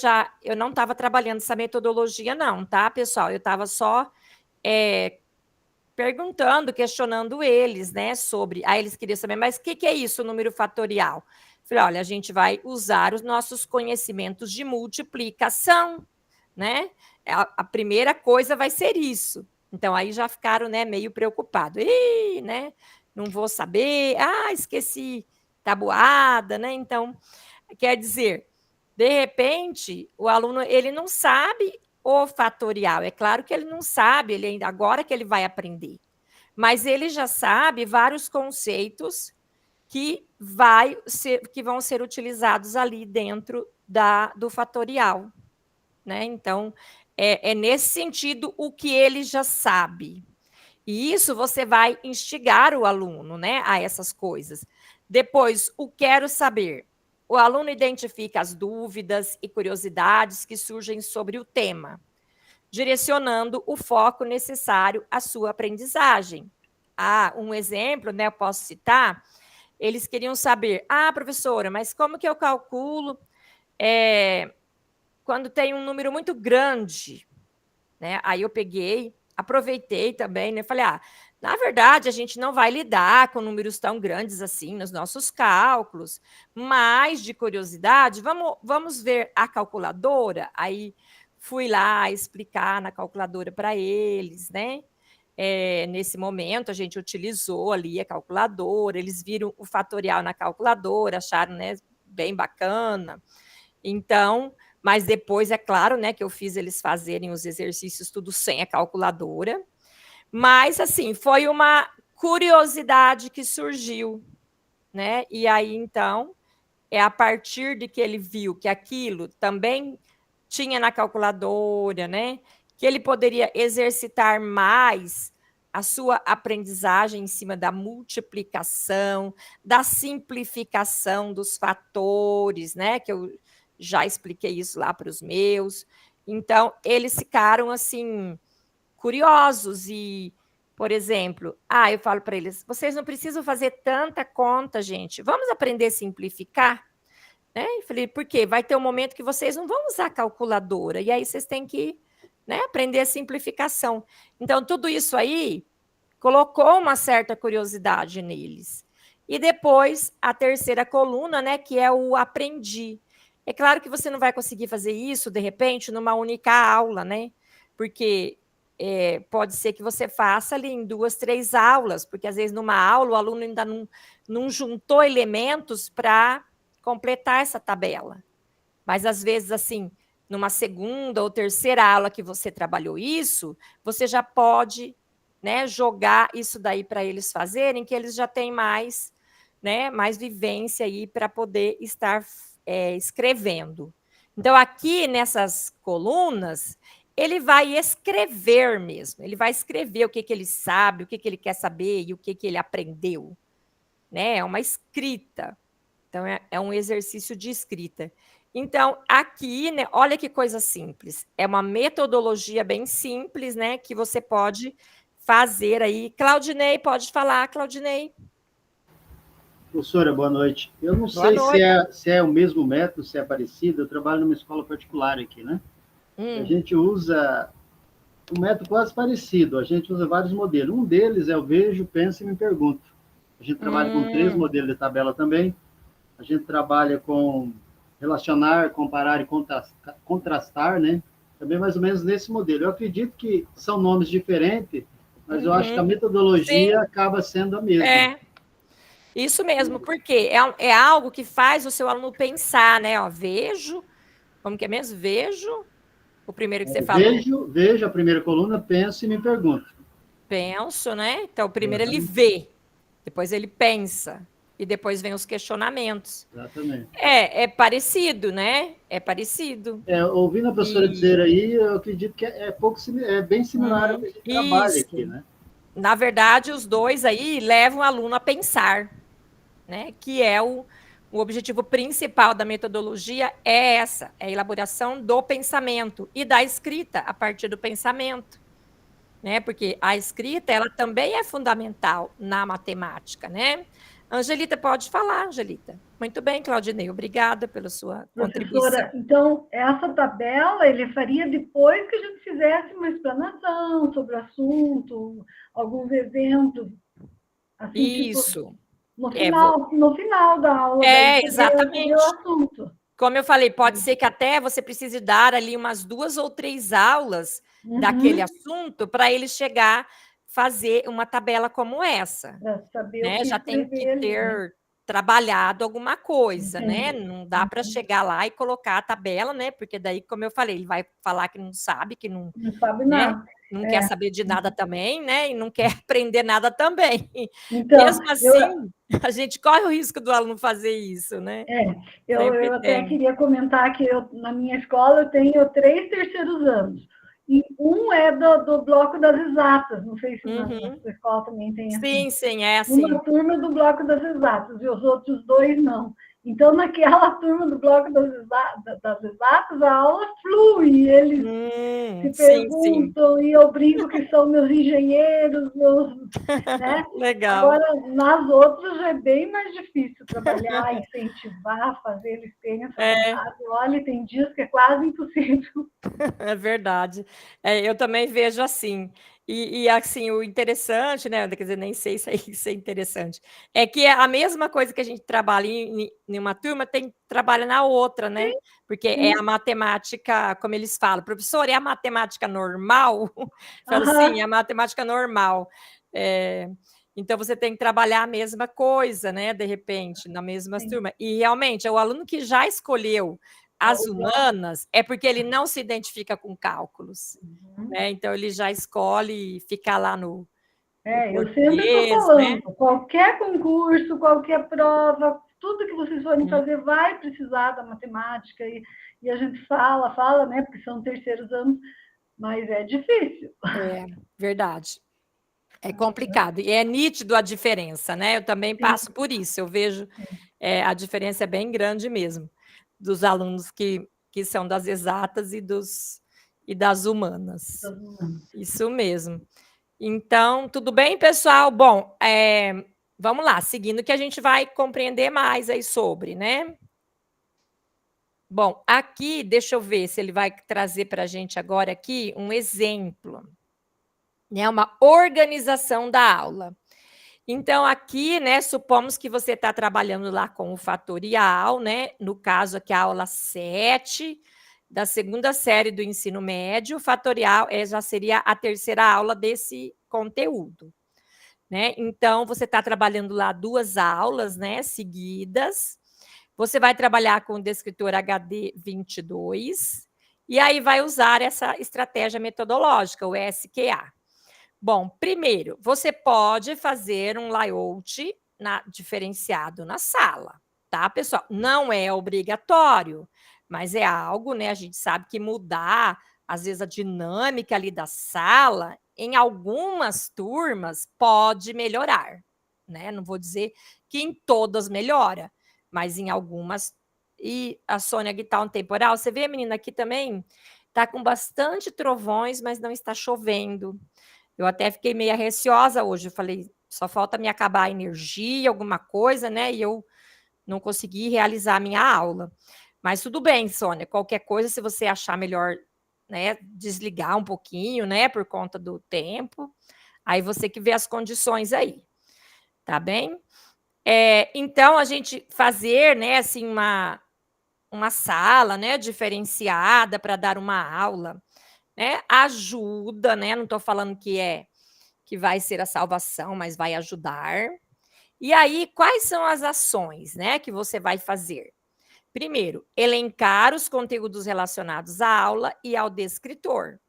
eu não estava trabalhando essa metodologia não, tá, pessoal? Eu estava só perguntando, questionando eles, né, sobre... Aí eles queriam saber, mas o que é isso, o número fatorial? Falei, olha, a gente vai usar os nossos conhecimentos de multiplicação, né? A primeira coisa vai ser isso. Então, aí já ficaram, né, meio preocupados. Né? Não vou saber. Esqueci tabuada, né? Então, quer dizer, de repente, o aluno, ele não sabe o fatorial. É claro que ele não sabe, ele ainda agora que ele vai aprender. Mas ele já sabe vários conceitos que vão ser utilizados ali dentro do fatorial. Né? Então, é nesse sentido o que ele já sabe. E isso você vai instigar o aluno, né, a essas coisas. Depois, o quero saber. O aluno identifica as dúvidas e curiosidades que surgem sobre o tema, direcionando o foco necessário à sua aprendizagem. Um exemplo, né, eu posso citar, eles queriam saber, professora, mas como que eu calculo quando tem um número muito grande? Né? Aí eu peguei, aproveitei também, né, falei, Na verdade, a gente não vai lidar com números tão grandes assim nos nossos cálculos, mas de curiosidade, vamos ver a calculadora? Aí fui lá explicar na calculadora para eles, né? Nesse momento, a gente utilizou ali a calculadora, eles viram o fatorial na calculadora, acharam, né, bem bacana. Então, mas depois, é claro, né, que eu fiz eles fazerem os exercícios tudo sem a calculadora. Mas, assim, foi uma curiosidade que surgiu, né? E aí, então, é a partir de que ele viu que aquilo também tinha na calculadora, né? Que ele poderia exercitar mais a sua aprendizagem em cima da multiplicação, da simplificação dos fatores, né? Que eu já expliquei isso lá para os meus. Então, eles ficaram assim curiosos e, por exemplo, eu falo para eles, vocês não precisam fazer tanta conta, gente. Vamos aprender a simplificar? Né? E falei, por quê? Vai ter um momento que vocês não vão usar calculadora, e aí vocês têm que, né, aprender a simplificação. Então, tudo isso aí colocou uma certa curiosidade neles. E depois, a terceira coluna, né, que é o aprendi. É claro que você não vai conseguir fazer isso, de repente, numa única aula, né? Porque pode ser que você faça ali em 2, 3 aulas, porque às vezes numa aula o aluno ainda não juntou elementos para completar essa tabela. Mas às vezes, assim, numa segunda ou terceira aula que você trabalhou isso, você já pode, né, jogar isso daí para eles fazerem, que eles já têm mais, né, mais vivência aí para poder estar escrevendo. Então, aqui nessas colunas, ele vai escrever mesmo, ele vai escrever o que ele sabe, o que ele quer saber e o que ele aprendeu. Né? É uma escrita. Então, é um exercício de escrita. Então, aqui, né, olha que coisa simples. É uma metodologia bem simples, né, que você pode fazer aí. Claudinei, pode falar, Claudinei. Professora, boa noite. Eu não sei se é o mesmo método, se é parecido. Eu trabalho numa escola particular aqui, né? A gente usa um método quase parecido. A gente usa vários modelos. Um deles é eu vejo, penso e me pergunto. A gente trabalha com 3 modelos de tabela também. A gente trabalha com relacionar, comparar e contrastar, né? Também mais ou menos nesse modelo. Eu acredito que são nomes diferentes, mas eu acho que a metodologia acaba sendo a mesma. Isso mesmo, porque é algo que faz o seu aluno pensar, né? Ó, vejo, como que é mesmo? Vejo, o primeiro que você falou. Vejo a primeira coluna, penso e me pergunto. Penso, né? Então, primeiro ele vê, depois ele pensa, e depois vem os questionamentos. Exatamente. É parecido, né? É parecido. Ouvindo a professora dizer aí, eu acredito que é bem similar ao que a gente trabalha aqui, né? Na verdade, os dois aí levam o aluno a pensar, né? Que é o objetivo principal da metodologia é a elaboração do pensamento e da escrita a partir do pensamento, né? Porque a escrita, ela também é fundamental na matemática, né? Angelita, pode falar, Angelita. Muito bem, Claudinei, obrigada pela sua contribuição. Então, essa tabela ele faria depois que a gente fizesse uma explanação sobre o assunto, alguns exemplos. Assim, isso. Tipo, no final da aula. Exatamente. O assunto. Como eu falei, pode ser que até você precise dar ali umas 2 ou 3 aulas daquele assunto para ele chegar fazer uma tabela como essa, né? Já tem que ter trabalhado alguma coisa, né? Não dá para chegar lá e colocar a tabela, né? Porque daí, como eu falei, ele vai falar que não sabe, que não sabe né? nada. Não quer saber de nada também, né? E não quer aprender nada também. Então, mesmo assim, a gente corre o risco do aluno fazer isso, né? Eu até queria comentar que na minha escola eu tenho 3 terceiros anos. E um é do bloco das exatas. Não sei se na sua escola também tem assim. Sim, é assim. Uma turma do bloco das exatas e os outros 2 não. Então, naquela turma do bloco das exatas, a aula flui, eles se perguntam, e eu brinco que são meus engenheiros, né? Legal. Agora, nas outras, é bem mais difícil trabalhar, incentivar, fazer eles terem essa vontade. Olha, tem dias que é quase impossível. É verdade. Eu também vejo assim. E assim, o interessante, né, quer dizer, nem sei se isso é interessante, é que a mesma coisa que a gente trabalha em uma turma, trabalha na outra, né? Porque é a matemática, como eles falam, professor, é a matemática normal? Falo, sim, é a matemática normal. Então, você tem que trabalhar a mesma coisa, né, de repente, na mesma turma. E, realmente, o aluno que já escolheu as humanas é porque ele não se identifica com cálculos. Né? Então, ele já escolhe ficar lá no eu sempre estou falando, né? Qualquer concurso, qualquer prova, tudo que vocês forem fazer vai precisar da matemática, e a gente fala, né? Porque são terceiros anos, mas é difícil. É, verdade. É complicado. E é nítido a diferença, né? Eu também passo por isso. Eu vejo a diferença é bem grande mesmo, dos alunos que são das exatas e das humanas. Isso mesmo. Então, tudo bem, pessoal? Bom, vamos lá, seguindo que a gente vai compreender mais aí sobre, né? Bom, aqui, deixa eu ver se ele vai trazer para a gente agora aqui um exemplo, né? Uma organização da aula. Então, aqui, né, supomos que você está trabalhando lá com o fatorial, né? No caso aqui, a aula 7 da segunda série do ensino médio, o fatorial já seria a terceira aula desse conteúdo, né? Então, você está trabalhando lá 2 aulas, né, seguidas. Você vai trabalhar com o descritor HD 22, e aí vai usar essa estratégia metodológica, o SQA. Bom, primeiro, você pode fazer um layout diferenciado na sala, tá, pessoal? Não é obrigatório, mas é algo, né? A gente sabe que mudar, às vezes, a dinâmica ali da sala, em algumas turmas, pode melhorar, né? Não vou dizer que em todas melhora, mas em algumas. E a Sônia aqui está um temporal. Você vê a menina aqui também? Está com bastante trovões, mas não está chovendo. Eu até fiquei meio receosa hoje. Eu falei, só falta me acabar a energia, alguma coisa, né? E eu não consegui realizar a minha aula. Mas tudo bem, Sônia. Qualquer coisa, se você achar melhor, né, desligar um pouquinho, né, por conta do tempo, aí você que vê as condições aí, tá bem? Então, a gente fazer, né, assim, uma sala, né, diferenciada para dar uma aula, né, ajuda, né, não estou falando que vai ser a salvação, mas vai ajudar. E aí, quais são as ações, né, que você vai fazer? Primeiro, elencar os conteúdos relacionados à aula e ao descritor.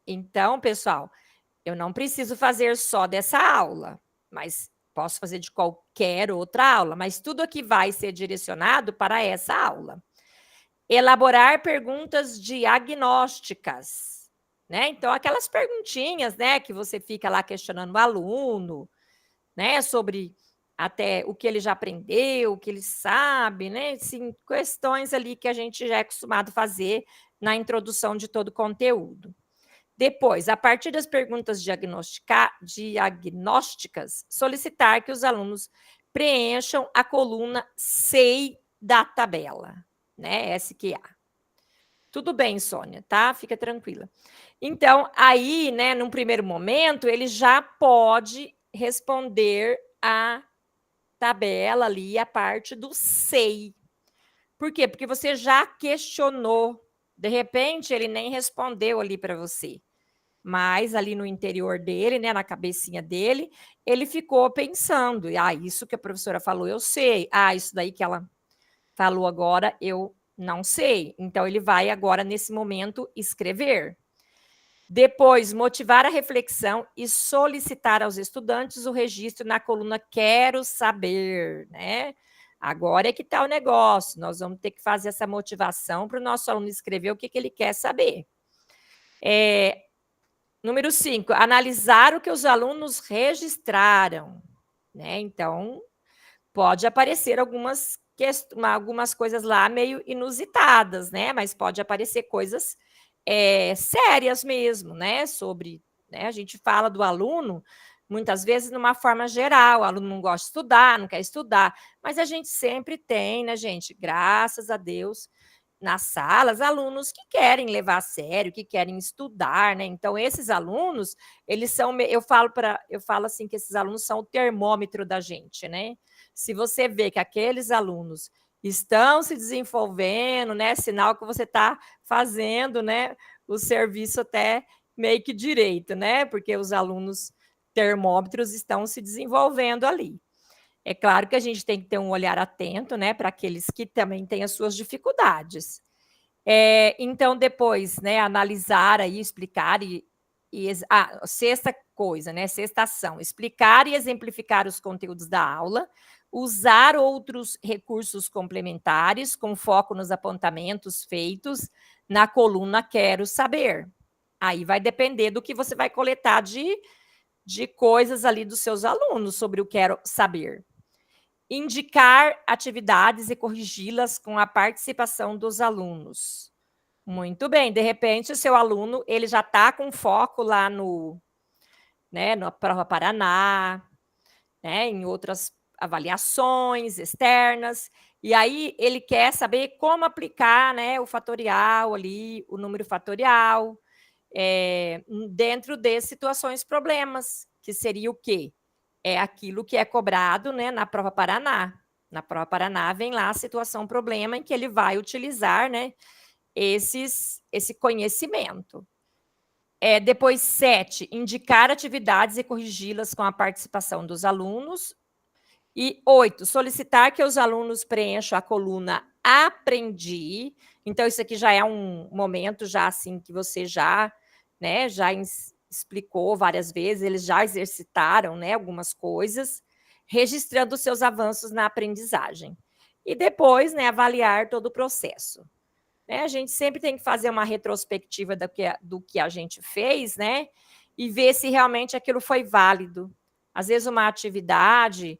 Então, pessoal, eu não preciso fazer só dessa aula, mas posso fazer de qualquer outra aula, mas tudo aqui vai ser direcionado para essa aula. Elaborar perguntas diagnósticas, né? Então, aquelas perguntinhas, né, que você fica lá questionando o aluno, né, sobre até o que ele já aprendeu, o que ele sabe, né? Assim, questões ali que a gente já é acostumado a fazer na introdução de todo o conteúdo. Depois, a partir das perguntas diagnósticas, solicitar que os alunos preencham a coluna SEI da tabela, né? SQA. Tudo bem, Sônia, tá? Fica tranquila. Então, aí, né, num primeiro momento, ele já pode responder a tabela ali, a parte do SEI. Por quê? Porque você já questionou. De repente, ele nem respondeu ali para você. Mas ali no interior dele, né, na cabecinha dele, ele ficou pensando. Isso que a professora falou, eu sei. Isso daí que ela falou agora, eu não sei. Então, ele vai agora, nesse momento, escrever. Depois, motivar a reflexão e solicitar aos estudantes o registro na coluna Quero Saber, né? Agora é que está o negócio. Nós vamos ter que fazer essa motivação para o nosso aluno escrever o que ele quer saber. Número 5, analisar o que os alunos registraram, né? Então, pode aparecer algumas coisas lá meio inusitadas, né? Mas pode aparecer coisas sérias mesmo, né? Sobre, né? A gente fala do aluno muitas vezes numa forma geral, o aluno não gosta de estudar, não quer estudar, mas a gente sempre tem, né, gente? Graças a Deus, nas salas alunos que querem levar a sério, que querem estudar, né? Então, esses alunos, eles são, eu falo assim que esses alunos são o termômetro da gente, né? Se você vê que aqueles alunos estão se desenvolvendo, né? Sinal que você está fazendo, né? O serviço até meio que direito, né? Porque os alunos termômetros estão se desenvolvendo ali. É claro que a gente tem que ter um olhar atento, né, para aqueles que também têm as suas dificuldades. Então, depois, né, analisar aí, explicar sexta coisa, né, sexta ação, explicar e exemplificar os conteúdos da aula, usar outros recursos complementares com foco nos apontamentos feitos na coluna Quero Saber. Aí vai depender do que você vai coletar de coisas ali dos seus alunos sobre o Quero Saber. Indicar atividades e corrigi-las com a participação dos alunos. Muito bem, de repente o seu aluno ele já está com foco lá na Prova Paraná, né, em outras avaliações externas, e aí ele quer saber como aplicar, né, o fatorial ali, o número fatorial, dentro de situações problemas, que seria o quê? É aquilo que é cobrado, né, na Prova Paraná. Na Prova Paraná vem lá a situação problema em que ele vai utilizar, né, esse conhecimento. Depois, 7, indicar atividades e corrigi-las com a participação dos alunos. E 8, solicitar que os alunos preencham a coluna aprendi. Então, isso aqui já é um momento já assim que você já, né, já explicou várias vezes, eles já exercitaram, né, algumas coisas, registrando os seus avanços na aprendizagem. E depois, né, avaliar todo o processo. A gente sempre tem que fazer uma retrospectiva do que a gente fez, né, e ver se realmente aquilo foi válido. Às vezes, uma atividade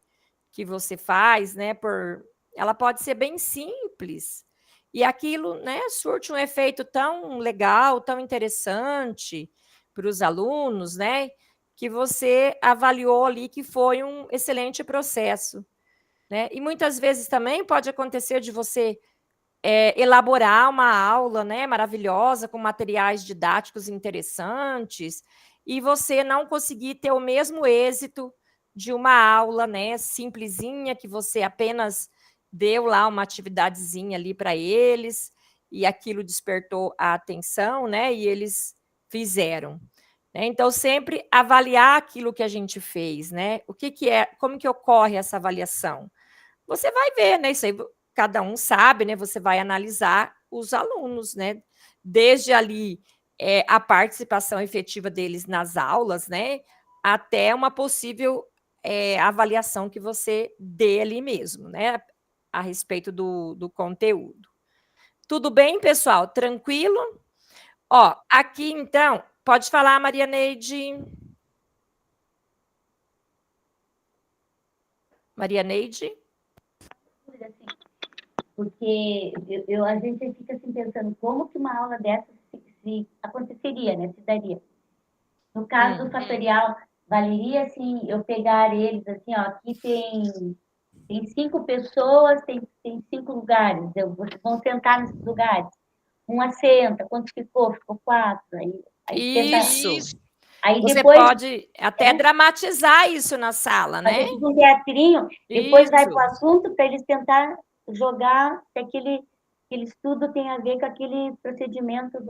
que você faz, né, ela pode ser bem simples, e aquilo, né, surte um efeito tão legal, tão interessante para os alunos, né, que você avaliou ali que foi um excelente processo, né? E muitas vezes também pode acontecer de você elaborar uma aula, né, maravilhosa, com materiais didáticos interessantes, e você não conseguir ter o mesmo êxito de uma aula, né, simplesinha, que você apenas deu lá uma atividadezinha ali para eles, e aquilo despertou a atenção, né, e eles fizeram. Então, sempre avaliar aquilo que a gente fez, né? Como que ocorre essa avaliação? Você vai ver, né? Isso aí cada um sabe, né? Você vai analisar os alunos, né? Desde ali a participação efetiva deles nas aulas, né? Até uma possível avaliação que você dê ali mesmo, né? A respeito do conteúdo. Tudo bem, pessoal? Tranquilo? Ó, aqui, então, pode falar, Maria Neide. Maria Neide? Porque a gente fica assim pensando como que uma aula dessa se aconteceria, né? Se daria. No caso do fatorial, valeria assim, eu pegar eles assim, ó, aqui tem 5 pessoas, tem 5 lugares, vocês vão sentar nesses lugares. Um assenta, quanto ficou? Ficou 4. Isso. Aí você depois, pode até dramatizar isso na sala, né? Fazer tipo um teatrinho, depois vai para o assunto para eles tentar jogar se aquele estudo tem a ver com aquele procedimento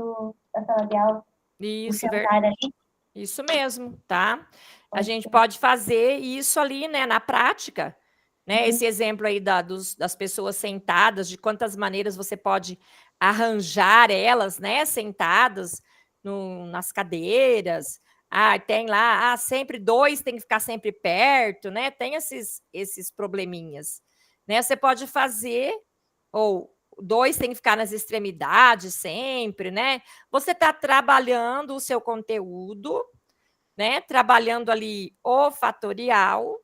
da sala de aula. Isso, isso mesmo, tá? A gente pode fazer isso ali, né, na prática, né? Esse exemplo aí das pessoas sentadas, de quantas maneiras você pode arranjar elas, né, sentadas nas cadeiras. Tem lá, sempre 2 tem que ficar sempre perto, né? Tem esses probleminhas, né? Você pode fazer, ou 2 tem que ficar nas extremidades sempre, né? Você está trabalhando o seu conteúdo, né? Trabalhando ali o fatorial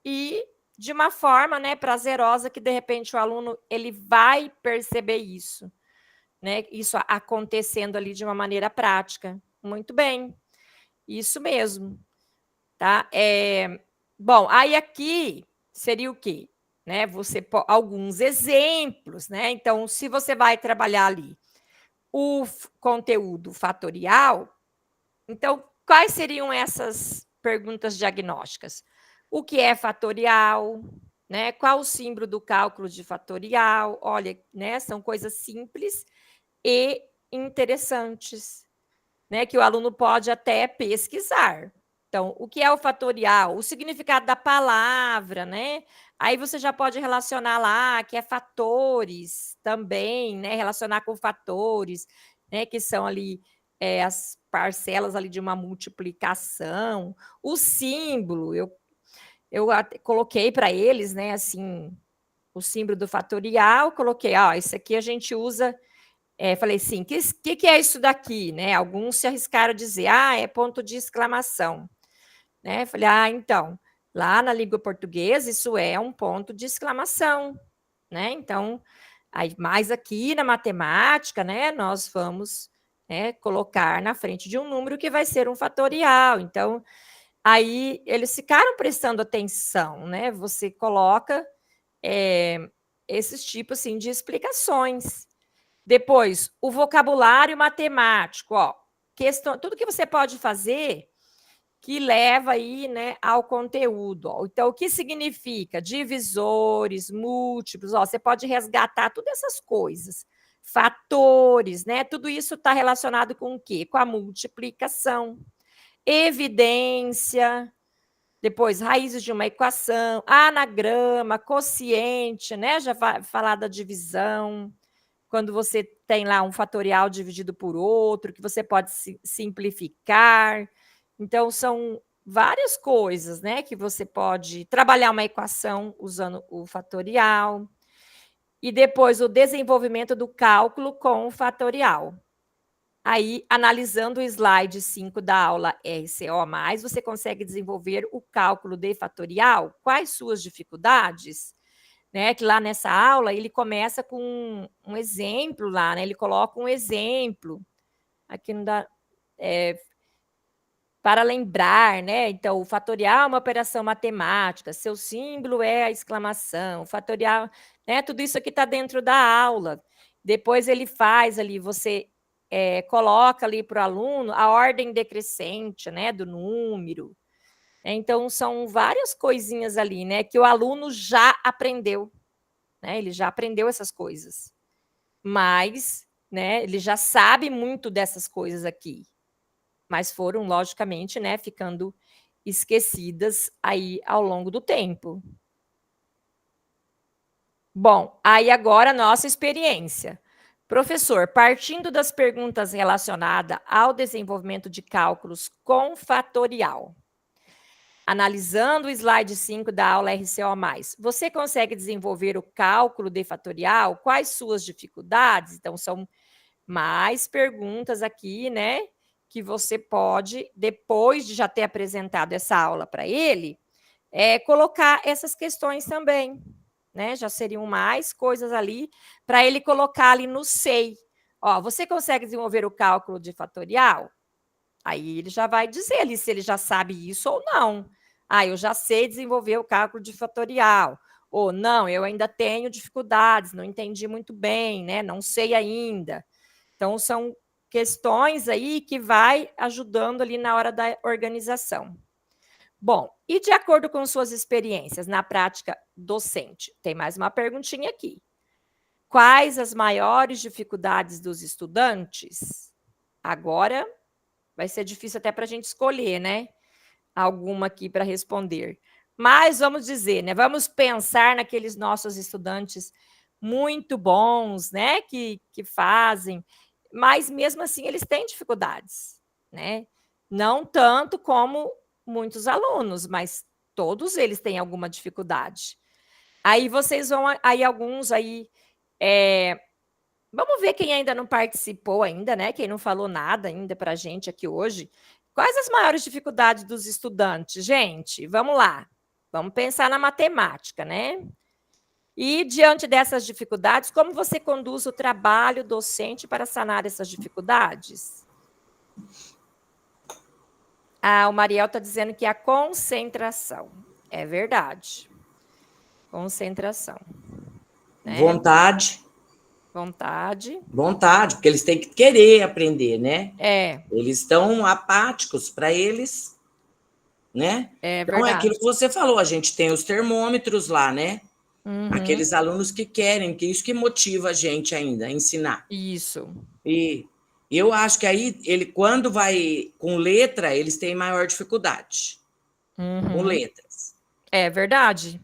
e de uma forma, né, prazerosa, que de repente o aluno ele vai perceber isso, né? Isso acontecendo ali de uma maneira prática. Muito bem. Isso mesmo, tá? Bom, aí aqui seria o quê? né? Alguns exemplos, né? Então, se você vai trabalhar ali o conteúdo fatorial, então, quais seriam essas perguntas diagnósticas? O que é fatorial? Né? Qual o símbolo do cálculo de fatorial? Olha, né? São coisas simples e interessantes, né? Que o aluno pode até pesquisar. Então, o que é o fatorial? O significado da palavra, né? Aí você já pode relacionar lá que é fatores também, né? Relacionar com fatores, né? Que são ali as parcelas ali de uma multiplicação. O símbolo, eu coloquei para eles, né? Assim, o símbolo do fatorial, coloquei, isso aqui a gente usa. Falei assim, que é isso daqui, né? Alguns se arriscaram a dizer, é ponto de exclamação. Né? Falei, então, lá na língua portuguesa, isso é um ponto de exclamação, né? Então, aí, mais aqui na matemática, né, nós vamos, né, colocar na frente de um número que vai ser um fatorial. Então, aí eles ficaram prestando atenção, né? Você coloca esses tipos assim, de explicações. Depois, o vocabulário matemático, tudo que você pode fazer que leva aí, né, ao conteúdo. Então, o que significa? Divisores, múltiplos, você pode resgatar todas essas coisas. Fatores, né? Tudo isso está relacionado com o quê? Com a multiplicação. Evidência, depois raízes de uma equação, anagrama, quociente, né? Já falar da divisão. Quando você tem lá um fatorial dividido por outro, que você pode simplificar. Então, são várias coisas, né, que você pode trabalhar uma equação usando o fatorial. E depois, o desenvolvimento do cálculo com o fatorial. Aí, analisando o slide 5 da aula RCO+, você consegue desenvolver o cálculo de fatorial. Quais suas dificuldades? Né, que lá nessa aula ele começa com um exemplo lá, né? Ele coloca um exemplo. Aqui não dá... para lembrar, né? Então, o fatorial é uma operação matemática, seu símbolo é a exclamação, o fatorial, né? Tudo isso aqui está dentro da aula. Depois ele faz ali, você coloca ali para o aluno a ordem decrescente, né? Do número. Então, são várias coisinhas ali, né? Que o aluno já aprendeu. Né? Ele já aprendeu essas coisas, mas, né, ele já sabe muito dessas coisas aqui, mas foram, logicamente, né, ficando esquecidas aí ao longo do tempo. Bom, aí agora a nossa experiência. Professor, partindo das perguntas relacionadas ao desenvolvimento de cálculos com fatorial, analisando o slide 5 da aula RCO+, você consegue desenvolver o cálculo de fatorial? Quais suas dificuldades? Então, são mais perguntas aqui, né? Que você pode, depois de já ter apresentado essa aula para ele, colocar essas questões também, né? Já seriam mais coisas ali para ele colocar ali no SEI. Você consegue desenvolver o cálculo de fatorial? Aí ele já vai dizer ali se ele já sabe isso ou não. Eu já sei desenvolver o cálculo de fatorial. Ou não, eu ainda tenho dificuldades, não entendi muito bem, né? Não sei ainda. Então, são questões aí que vai ajudando ali na hora da organização. Bom, e de acordo com suas experiências na prática docente, tem mais uma perguntinha aqui. Quais as maiores dificuldades dos estudantes? Agora vai ser difícil até para a gente escolher, né? Alguma aqui para responder. Mas vamos dizer, né? Vamos pensar naqueles nossos estudantes muito bons, né? Que fazem, mas mesmo assim eles têm dificuldades, né? Não tanto como muitos alunos, mas todos eles têm alguma dificuldade. Aí vocês vão, aí alguns aí... Vamos ver quem ainda não participou ainda, né? Quem não falou nada ainda para a gente aqui hoje. Quais as maiores dificuldades dos estudantes? Gente, vamos lá. Vamos pensar na matemática, né? E, diante dessas dificuldades, como você conduz o trabalho docente para sanar essas dificuldades? O Mariel está dizendo que a concentração. É verdade. Concentração. Né? Vontade, porque eles têm que querer aprender, né? Eles estão apáticos para eles, né? Então, é aquilo que você falou, a gente tem os termômetros lá, né? Aqueles alunos que querem, que isso que motiva a gente ainda a ensinar. Isso. E eu acho que aí, quando vai com letra, eles têm maior dificuldade. Com letras. É verdade.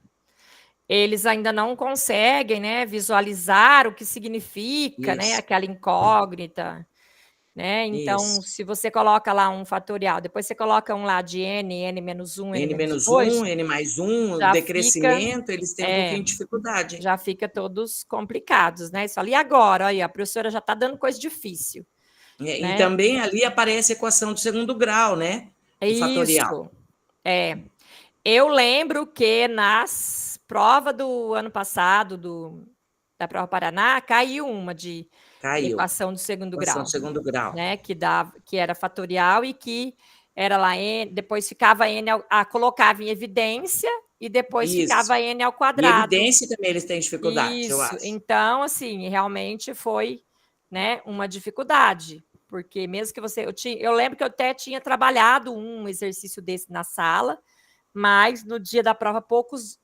Eles ainda não conseguem, né, visualizar o que significa, né, aquela incógnita, né? Então, se você coloca lá um fatorial, depois você coloca um lá de n menos 1, n menos 2, n mais 1, decrescimento, eles têm um pouquinho de dificuldade. Já fica todos complicados, né? Isso ali agora, olha, a professora já está dando coisa difícil. Né? E também ali aparece a equação do segundo grau, né? Do fatorial. Eu lembro que nas provas do ano passado, da prova Paraná, caiu uma de equação do segundo grau. Do segundo grau. Né? Que era fatorial e que era lá, depois ficava n, colocava em evidência e depois ficava n ao quadrado. E evidência também eles têm dificuldade, eu acho. Então, assim, realmente foi, né, uma dificuldade. Porque mesmo que eu lembro que eu até tinha trabalhado um exercício desse na sala, mas no dia da prova poucos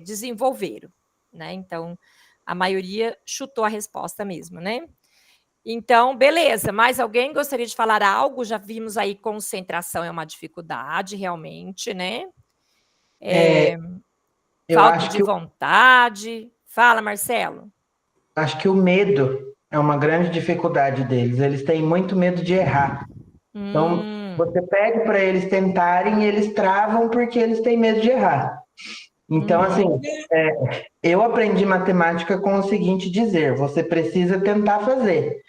desenvolveram, né? Então, a maioria chutou a resposta mesmo, né? Então, beleza. Mais alguém gostaria de falar algo? Já vimos aí concentração é uma dificuldade, realmente, né? Falta de vontade. Fala, Marcelo. Acho que o medo é uma grande dificuldade deles. Eles têm muito medo de errar. Então, você pede para eles tentarem e eles travam porque eles têm medo de errar. Então, assim, eu aprendi matemática com o seguinte dizer: você precisa tentar fazer.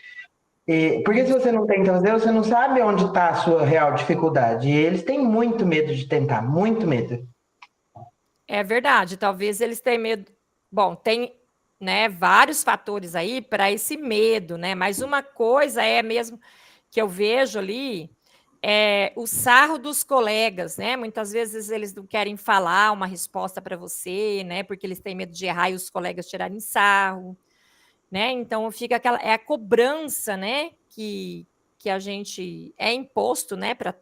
Porque se você não tenta fazer, você não sabe onde está a sua real dificuldade. E eles têm muito medo de tentar, muito medo. É verdade, talvez eles tenham medo. Bom, tem, né, vários fatores aí para esse medo, né? Mas uma coisa é mesmo que eu vejo ali o sarro dos colegas, né? Muitas vezes eles não querem falar uma resposta para você, né? Porque eles têm medo de errar e os colegas tirarem sarro, né? Então fica a cobrança, né? Que a gente imposto, né? Para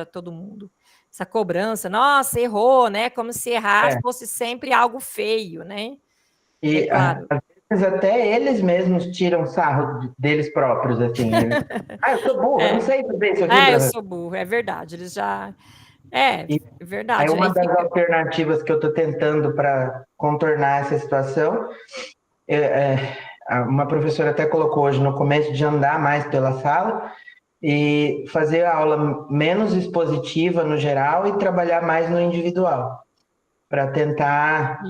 todo mundo. Essa cobrança, nossa, errou, né? Como se errar fosse sempre algo feio, né? E claro. às vezes até eles mesmos tiram sarro deles próprios, assim. Eu sou burro, eu não sei fazer isso aqui. Eu sou burro, é verdade. Eles já... É verdade. Aí uma das alternativas que eu estou tentando para contornar essa situação, uma professora até colocou hoje no começo de andar mais pela sala e fazer a aula menos expositiva no geral e trabalhar mais no individual, para tentar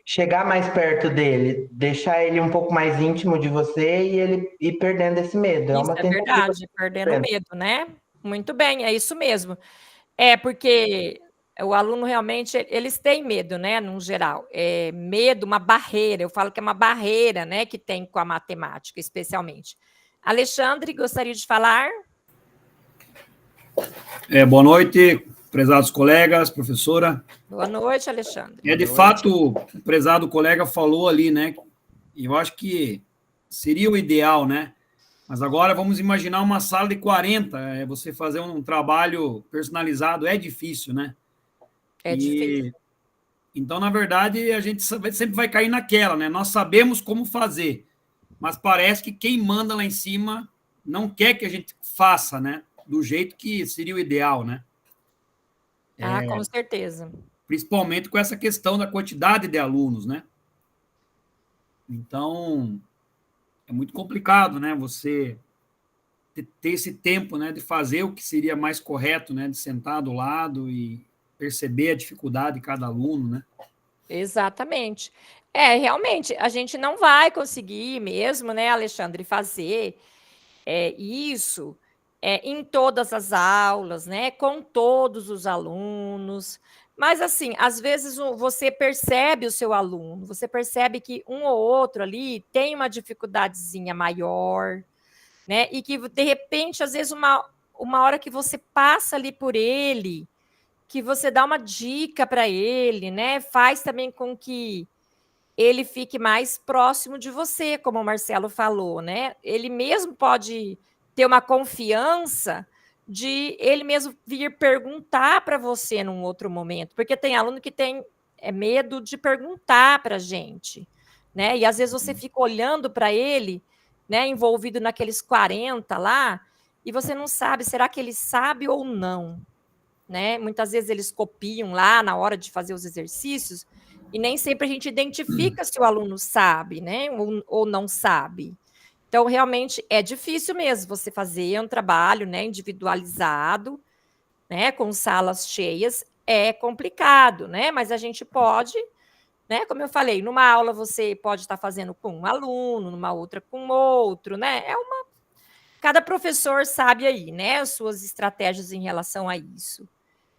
chegar mais perto dele, deixar ele um pouco mais íntimo de você e ele ir perdendo esse medo. Isso é verdade, perdendo o medo, né? Muito bem, é isso mesmo. Porque o aluno realmente, eles têm medo, né, no geral. Medo, uma barreira, eu falo que é uma barreira, né, que tem com a matemática, especialmente. Alexandre, gostaria de falar? Boa noite, prezados colegas, professora. Boa noite, Alexandre. De fato, o prezado colega falou ali, né, e eu acho que seria o ideal, né, mas agora vamos imaginar uma sala de 40, você fazer um trabalho personalizado é difícil, né? Difícil. Então, na verdade, a gente sempre vai cair naquela, né? Nós sabemos como fazer, mas parece que quem manda lá em cima não quer que a gente faça, né? Do jeito que seria o ideal, né? Com certeza. Principalmente com essa questão da quantidade de alunos, né? Então, é muito complicado, né? Você ter esse tempo, né? De fazer o que seria mais correto, né? De sentar do lado e perceber a dificuldade de cada aluno, né? Exatamente. Realmente, a gente não vai conseguir mesmo, né, Alexandre, fazer isso em todas as aulas, né, com todos os alunos. Mas, assim, às vezes você percebe o seu aluno, você percebe que um ou outro ali tem uma dificuldadezinha maior, né, e que, de repente, às vezes, uma hora que você passa ali por ele, que você dá uma dica para ele, né? Faz também com que ele fique mais próximo de você, como o Marcelo falou, né? Ele mesmo pode ter uma confiança de ele mesmo vir perguntar para você num outro momento, porque tem aluno que tem medo de perguntar para a gente, né? E às vezes você fica olhando para ele, né, envolvido naqueles 40 lá, e você não sabe, será que ele sabe ou não, né? Muitas vezes eles copiam lá na hora de fazer os exercícios, e nem sempre a gente identifica se o aluno sabe, né, ou não sabe. Então, realmente, é difícil mesmo você fazer um trabalho, né, individualizado, né, com salas cheias, é complicado, né, mas a gente pode, né, como eu falei, numa aula você pode estar fazendo com um aluno, numa outra com outro, né, cada professor sabe aí, né, as suas estratégias em relação a isso.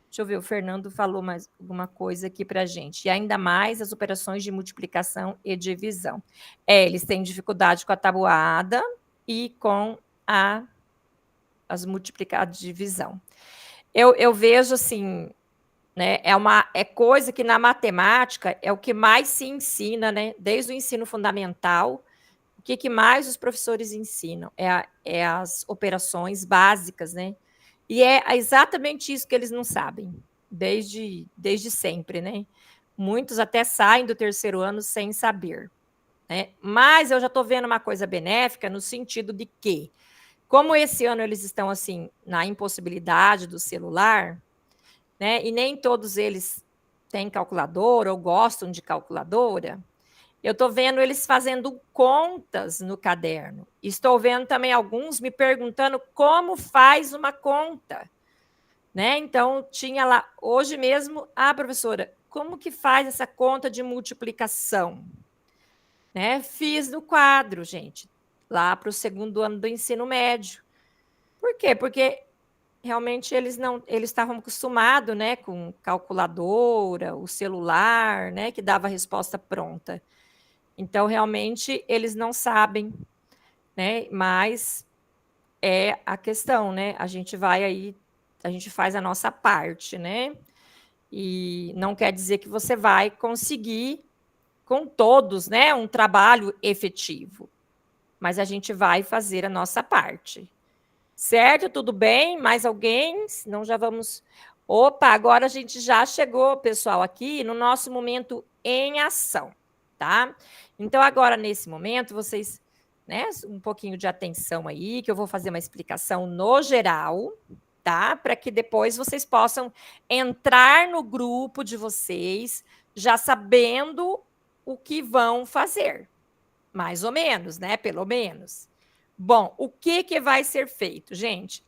Deixa eu ver, o Fernando falou mais alguma coisa aqui para a gente. E ainda mais as operações de multiplicação e divisão. Eles têm dificuldade com a tabuada e com as multiplicadas de divisão. Eu vejo assim, né? É coisa que na matemática é o que mais se ensina, né? Desde o ensino fundamental, o que mais os professores ensinam é as operações básicas, né? E é exatamente isso que eles não sabem, desde sempre, né? Muitos até saem do terceiro ano sem saber, né? Mas eu já estou vendo uma coisa benéfica no sentido de que, como esse ano eles estão assim na impossibilidade do celular, né? E nem todos eles têm calculadora ou gostam de calculadora, eu estou vendo eles fazendo contas no caderno. Estou vendo também alguns me perguntando como faz uma conta, né? Então, tinha lá, hoje mesmo, professora, como que faz essa conta de multiplicação? Né? Fiz no quadro, gente, lá para o segundo ano do ensino médio. Por quê? Porque realmente eles estavam acostumados, né, com calculadora, o celular, né, que dava a resposta pronta. Então, realmente, eles não sabem, né? Mas é a questão, né? A gente vai aí, a gente faz a nossa parte, né? E não quer dizer que você vai conseguir com todos, né, um trabalho efetivo. Mas a gente vai fazer a nossa parte. Certo? Tudo bem? Mais alguém? Senão já vamos... Opa, agora a gente já chegou, pessoal, aqui no nosso momento em ação, tá? Então, agora, nesse momento, vocês, né, um pouquinho de atenção aí, que eu vou fazer uma explicação no geral, tá? Para que depois vocês possam entrar no grupo de vocês, já sabendo o que vão fazer. Mais ou menos, né? Pelo menos. Bom, o que vai ser feito, gente?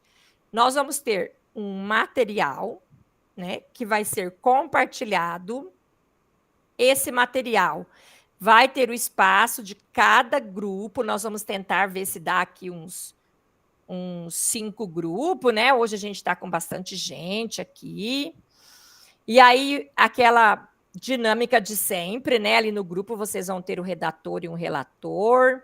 Nós vamos ter um material, né, que vai ser compartilhado. Esse material vai ter o espaço de cada grupo. Nós vamos tentar ver se dá aqui uns 5 grupos, né? Hoje a gente está com bastante gente aqui. E aí, aquela dinâmica de sempre, né? Ali no grupo vocês vão ter o redator e um relator.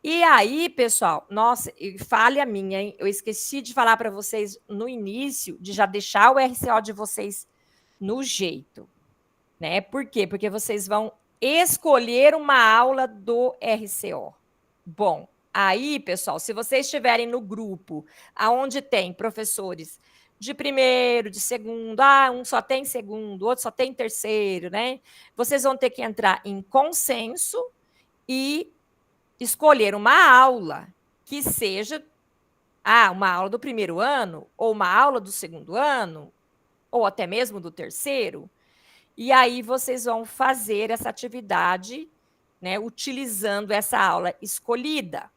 E aí, pessoal, nossa, falha minha, hein? Eu esqueci de falar para vocês no início, de já deixar o RCO de vocês no jeito, né? Por quê? Porque vocês vão escolher uma aula do RCO. Bom, aí, pessoal, se vocês estiverem no grupo aonde tem professores de primeiro, de segundo, um só tem segundo, outro só tem terceiro, né? Vocês vão ter que entrar em consenso e escolher uma aula que seja uma aula do primeiro ano, ou uma aula do segundo ano, ou até mesmo do terceiro. E aí vocês vão fazer essa atividade, né, utilizando essa aula escolhida.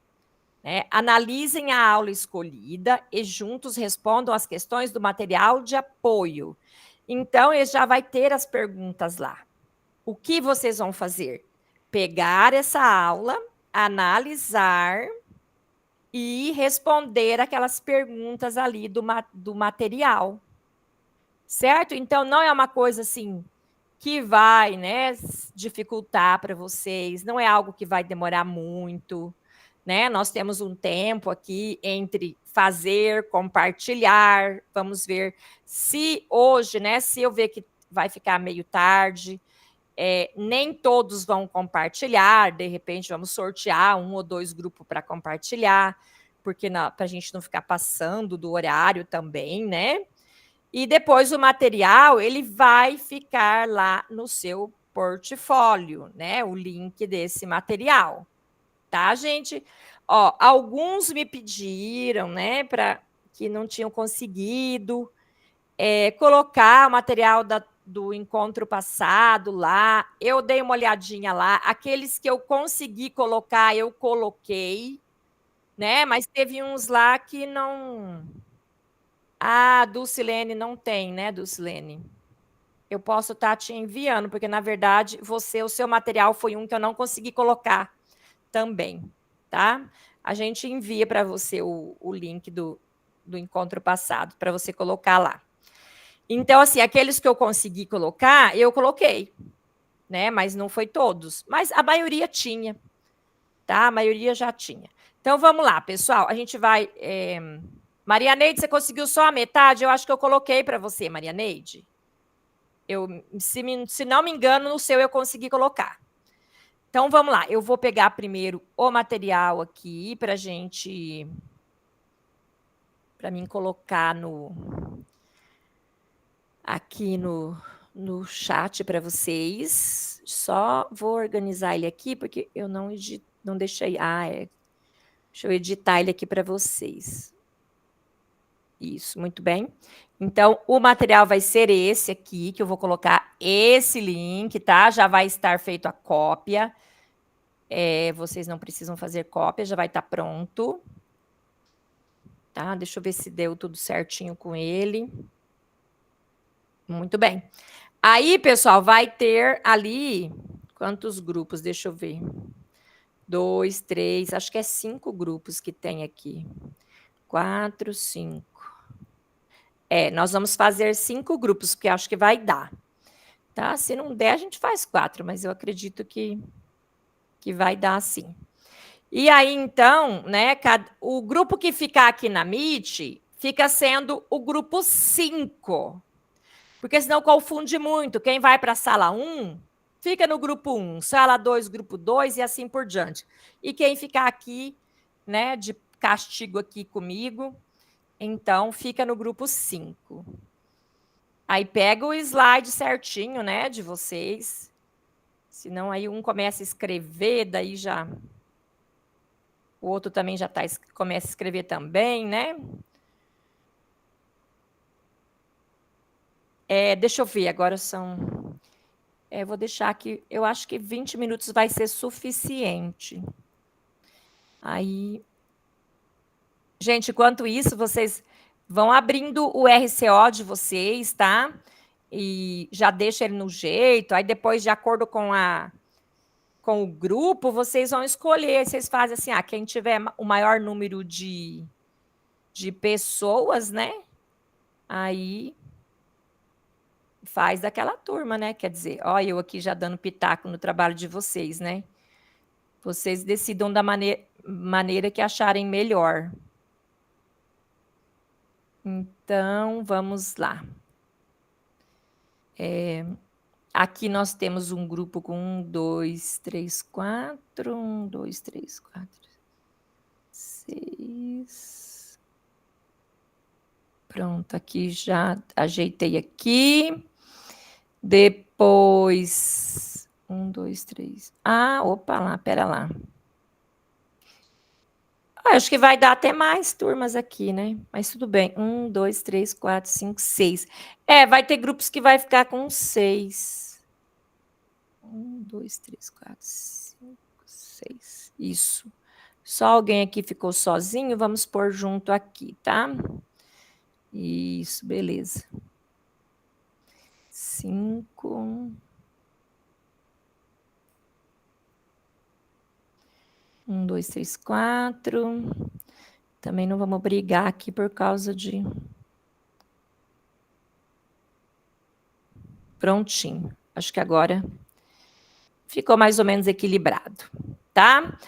Né? Analisem a aula escolhida e juntos respondam as questões do material de apoio. Então, ele já vai ter as perguntas lá. O que vocês vão fazer? Pegar essa aula, analisar e responder aquelas perguntas ali do material. Certo? Então, não é uma coisa assim que vai, né, dificultar para vocês, não é algo que vai demorar muito, né? Nós temos um tempo aqui entre fazer, compartilhar. Vamos ver se hoje, né? Se eu ver que vai ficar meio tarde, nem todos vão compartilhar. De repente, vamos sortear 1 ou 2 grupos para compartilhar, porque para a gente não ficar passando do horário também, né? E depois o material, ele vai ficar lá no seu portfólio, né? O link desse material, tá, gente? Ó, alguns me pediram, né, que não tinham conseguido colocar o material do encontro passado lá. Eu dei uma olhadinha lá. Aqueles que eu consegui colocar, eu coloquei, né? Mas teve uns lá que não... Ah, Dulcilene não tem, né, Dulcilene? Eu posso estar te enviando, porque, na verdade, o seu material foi um que eu não consegui colocar também, tá? A gente envia para você o link do encontro passado, para você colocar lá. Então, assim, aqueles que eu consegui colocar, eu coloquei, né? Mas não foi todos. Mas a maioria tinha, tá? A maioria já tinha. Então, vamos lá, pessoal. A gente vai... Maria Neide, você conseguiu só a metade? Eu acho que eu coloquei para você, Maria Neide. Se não me engano, no seu eu consegui colocar. Então, vamos lá. Eu vou pegar primeiro o material aqui para mim colocar aqui no chat para vocês. Só vou organizar ele aqui, porque eu não deixei... Deixa eu editar ele aqui para vocês. Isso, muito bem. Então, o material vai ser esse aqui, que eu vou colocar esse link, tá? Já vai estar feito a cópia. Vocês não precisam fazer cópia, já vai estar pronto. Tá? Deixa eu ver se deu tudo certinho com ele. Muito bem. Aí, pessoal, vai ter ali... Quantos grupos? Deixa eu ver. 2, 3, acho que é 5 grupos que tem aqui. 4, 5. Nós vamos fazer 5 grupos, porque acho que vai dar. Tá? Se não der, a gente faz 4, mas eu acredito que vai dar sim. E aí, então, né, o grupo que ficar aqui na Meet fica sendo o grupo 5. Porque senão confunde muito. Quem vai para a sala 1, fica no grupo 1. Sala 2, grupo 2 e assim por diante. E quem ficar aqui, né, de castigo aqui comigo... Então, fica no grupo 5. Aí pega o slide certinho, né, de vocês. Senão aí um começa a escrever, daí já... O outro também já começa a escrever também, né? Deixa eu ver, agora são... vou deixar aqui, eu acho que 20 minutos vai ser suficiente. Aí... Gente, enquanto isso, vocês... Vão abrindo o RCO de vocês, tá? E já deixa ele no jeito. Aí depois, de acordo com o grupo, vocês vão escolher. Vocês fazem assim, quem tiver o maior número de pessoas, né? Aí faz daquela turma, né? Quer dizer, eu aqui já dando pitaco no trabalho de vocês, né? Vocês decidam da maneira que acharem melhor. Então, vamos lá. Aqui nós temos um grupo com 1, 2, 3, 4. 1, 2, 3, 4, 6. Pronto, aqui já ajeitei aqui. Depois... 1, 2, 3. Opa lá, pera lá. Acho que vai dar até mais turmas aqui, né? Mas tudo bem. 1, 2, 3, 4, 5, 6. Vai ter grupos que vai ficar com 6. 1, 2, 3, 4, 5, 6. Isso. Só alguém aqui ficou sozinho, vamos pôr junto aqui, tá? Isso, beleza. 5... 1, 2, 3, 4. Também não vamos brigar aqui por causa de... Prontinho. Acho que agora ficou mais ou menos equilibrado, tá?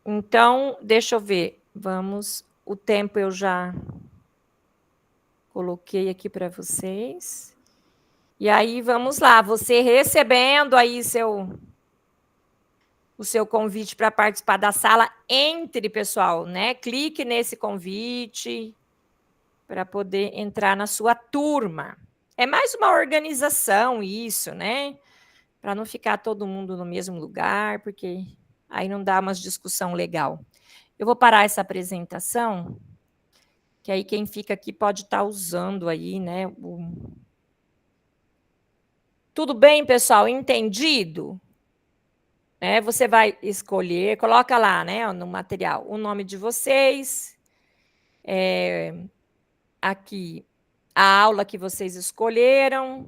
Então, deixa eu ver. Vamos. O tempo eu já coloquei aqui para vocês. E aí, vamos lá. Você recebendo aí o seu convite para participar da sala, entre, pessoal, né? Clique nesse convite para poder entrar na sua turma. É mais uma organização isso, né? Para não ficar todo mundo no mesmo lugar, porque aí não dá uma discussão legal. Eu vou parar essa apresentação, que aí quem fica aqui pode estar usando aí, né? Tudo bem, pessoal? Entendido? Você vai escolher, coloca lá, né, no material, o nome de vocês, aqui, a aula que vocês escolheram,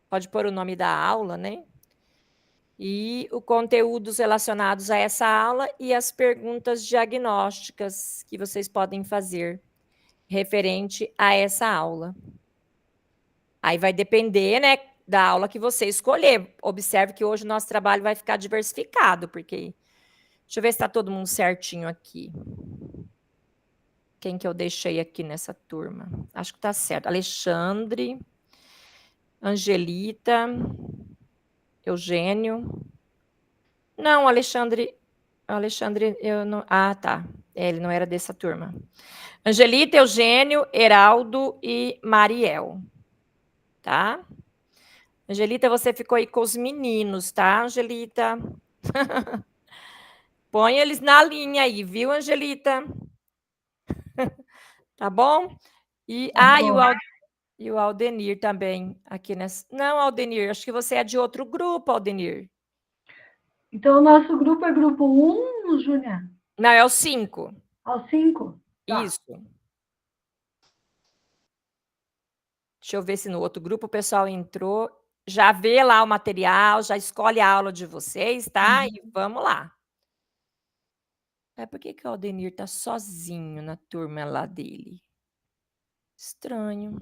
pode pôr o nome da aula, né? E os conteúdos relacionados a essa aula e as perguntas diagnósticas que vocês podem fazer referente a essa aula. Aí vai depender, né, da aula que você escolher. Observe que hoje o nosso trabalho vai ficar diversificado, porque... Deixa eu ver se está todo mundo certinho aqui. Quem que eu deixei aqui nessa turma? Acho que está certo. Alexandre, Angelita, Eugênio. Não, Alexandre, eu não... Ah, tá. Ele não era dessa turma. Angelita, Eugênio, Heraldo e Mariel. Tá? Angelita, você ficou aí com os meninos, tá, Angelita? Põe eles na linha aí, viu, Angelita? Tá bom? E, e o Aldenir também, aqui nessa... Não, Aldenir, acho que você é de outro grupo, Aldenir. Então, o nosso grupo é grupo 1, Júlia? Não, é o 5. Ao 5? Tá. Isso. Deixa eu ver se no outro grupo o pessoal entrou. Já vê lá o material, já escolhe a aula de vocês, tá? E vamos lá. Por que o Aldenir tá sozinho na turma lá dele? Estranho.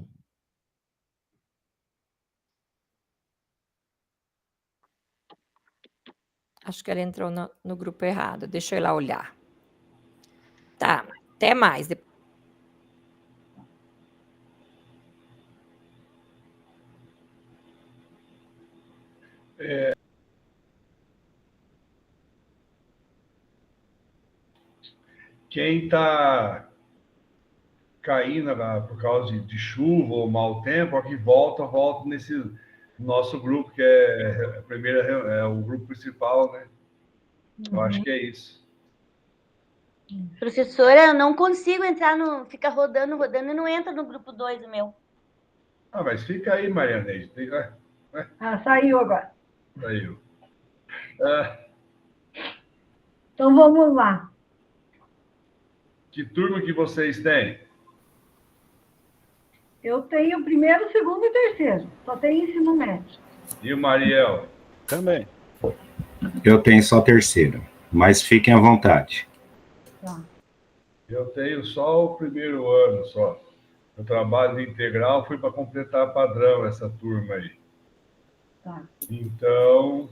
Acho que ele entrou no grupo errado. Deixa eu ir lá olhar. Tá, até mais. Quem está caindo por causa de chuva ou mau tempo, aqui volta nesse nosso grupo, que é o grupo principal, né? Eu acho que é isso. Professora, eu não consigo entrar fica rodando e não entra no grupo 2 o meu. Ah, mas fica aí, Marianeide. Saiu agora. Saiu. Então, vamos lá. Que turma que vocês têm? Eu tenho primeiro, segundo e terceiro. Só tem ensino médio. E o Mariel? Também. Eu tenho só terceiro, mas fiquem à vontade. Tá. Eu tenho só o primeiro ano, só. Eu trabalho de integral, fui para completar padrão essa turma aí. Tá. Então,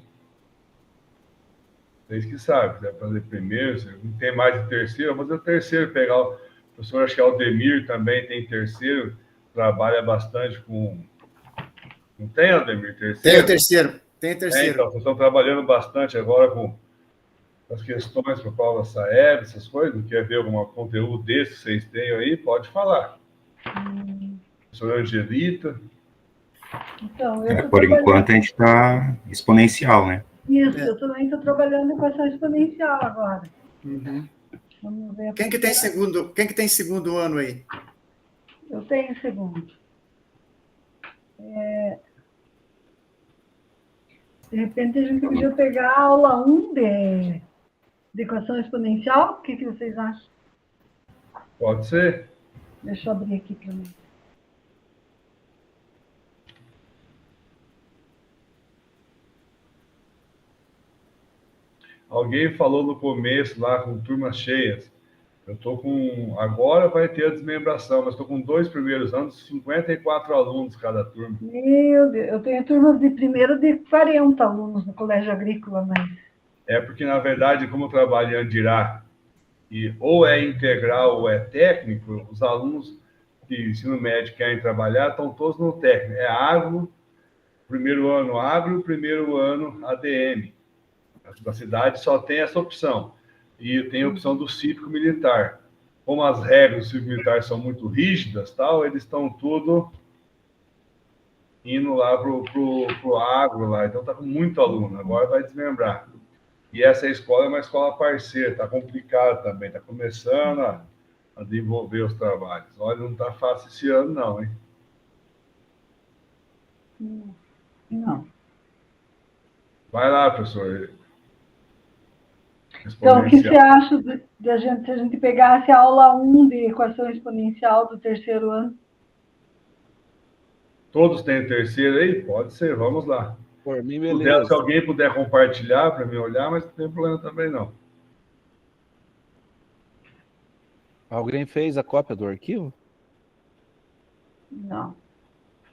vocês que sabem, quiser fazer primeiro, se não tem mais de terceiro, eu vou fazer o terceiro, pegar o professor, acho que Aldemir também tem terceiro, trabalha bastante com... Não tem, Aldemir, terceiro? Tem o terceiro, tem o terceiro. Então, vocês estão trabalhando bastante agora com as questões para a prova Saeb, essas coisas, quer ver algum conteúdo desse que vocês têm aí, pode falar. Professora Angelita. Então, por enquanto a gente está exponencial, né? Isso, eu também estou trabalhando em equação exponencial agora. Uhum. Vamos ver. Quem que tem segundo ano aí? Eu tenho segundo. De repente, a gente podia pegar a aula 1 de equação exponencial. O que vocês acham? Pode ser. Deixa eu abrir aqui para mim. Alguém falou no começo lá com turmas cheias. Eu estou com... Agora vai ter a desmembração, mas estou com 2 primeiros anos, 54 alunos cada turma. Meu Deus, eu tenho turmas de primeiro de 40 alunos no colégio agrícola, mas... É porque, na verdade, como eu trabalho em Andirá, e ou é integral ou é técnico, os alunos de ensino médio querem trabalhar estão todos no técnico. É agro, primeiro ano, primeiro ano ADM. Na cidade só tem essa opção. E tem a opção do cívico-militar. Como as regras do cívico-militar são muito rígidas, tal, eles estão tudo indo lá pro agro lá. Então está com muito aluno. Agora vai desmembrar. E essa escola é uma escola parceira. Está complicado também. Está começando a desenvolver os trabalhos. Olha, não está fácil esse ano, não, hein? Não. Vai lá, professor. Então, o que você acha de a gente, se a gente pegasse a aula 1 de equação exponencial do terceiro ano? Todos têm terceiro aí? Pode ser, vamos lá. Por mim, beleza. Se alguém puder compartilhar para me olhar, mas não tem problema também, não. Alguém fez a cópia do arquivo? Não.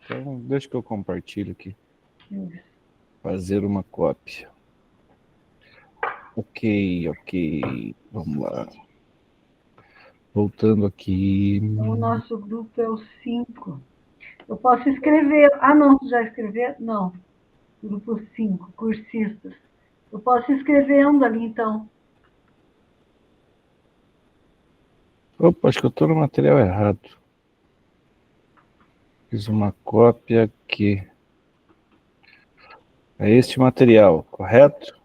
Então, deixa que eu compartilho aqui. Isso. Fazer uma cópia. Ok. Vamos lá. Voltando aqui. O nosso grupo é o 5. Eu posso escrever. Ah, não, tu já escreveu? Não. Grupo 5, cursistas. Eu posso ir escrevendo ali, então. Opa, acho que eu estou no material errado. Fiz uma cópia aqui. É este material, correto?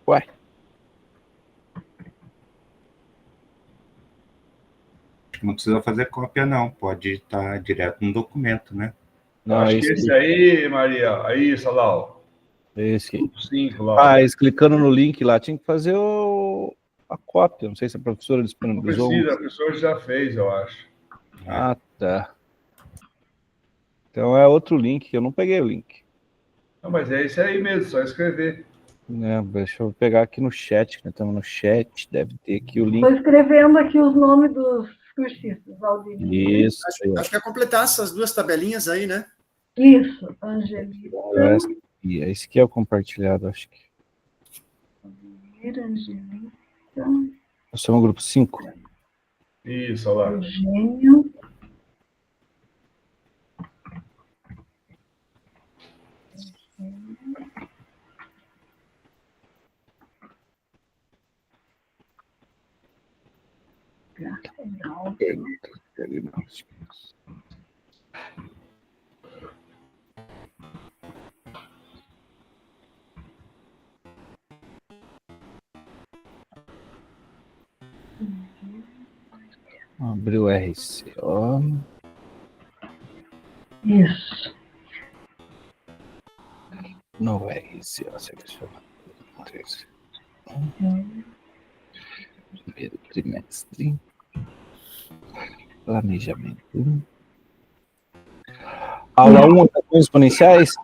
Ué. Não precisa fazer cópia, não. Pode estar direto no documento, né? Não, acho que esse aí, Maria. Aí, Salau. Esse. 5 lá. Clicando no link lá, tinha que fazer a cópia. Não sei se a professora disponibilizou. Não precisa, a professora já fez, eu acho. Ah, tá. Então é outro link, eu não peguei o link. Não, mas é esse aí mesmo, só escrever. Deixa eu pegar aqui no chat, né? Estamos no chat, deve ter aqui o link. Estou escrevendo aqui os nomes dos cursistas, Valdir. Isso. Acho que é completar essas duas tabelinhas aí, né? Isso, Angelita. Esse aqui é o compartilhado, acho que. Angelita. Nós somos o grupo 5. Isso, olha lá. Eugênio. Abriu o RCO. Isso. No RCO, seleciona. Primeiro trimestre. Planejamento. Aula 1, equações exponenciais?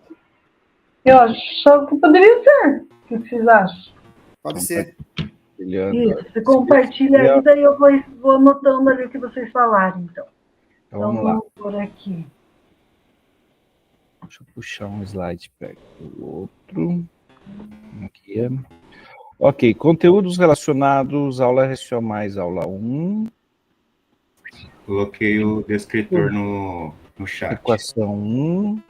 Eu acho que poderia ser. O que vocês acham? Pode ser. Isso, você compartilha aí, daí eu vou anotando ali o que vocês falarem, então. Então vamos lá. Por aqui. Deixa eu puxar um slide para o outro. Aqui. Ok, conteúdos relacionados, aula RCO mais aula 1. Coloquei o descritor no chat. Equação 1.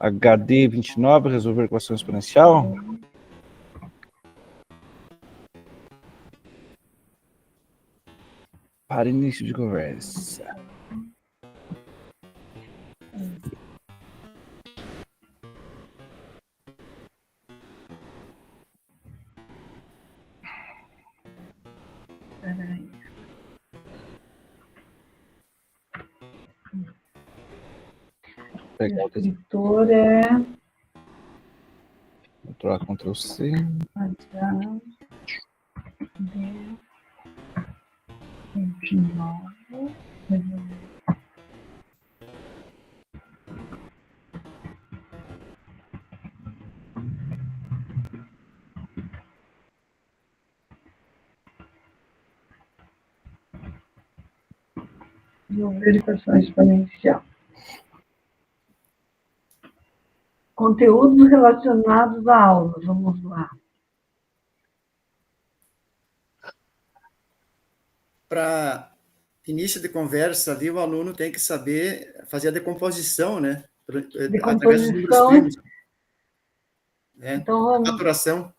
HD 29, resolver equação exponencial. Para início de conversa. Peraí. Pegar o escritor é... Ctrl A, Ctrl C. Resolver equação exponencial. Conteúdos relacionados à aula, vamos lá. Para início de conversa ali, o aluno tem que saber fazer a decomposição, né? Através dos números primos. Né? Então, vamos... Faturação.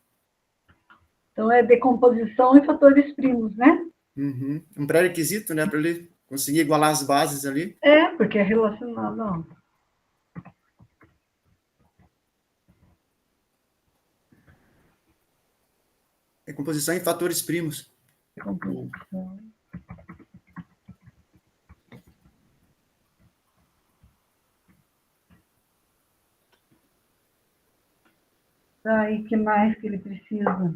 Então, é decomposição e fatores primos, né? Uhum. Um pré-requisito, né? Para ele conseguir igualar as bases ali. É, porque é relacionado à aula. Decomposição em fatores primos. Decomposição. Aí, que mais que ele precisa?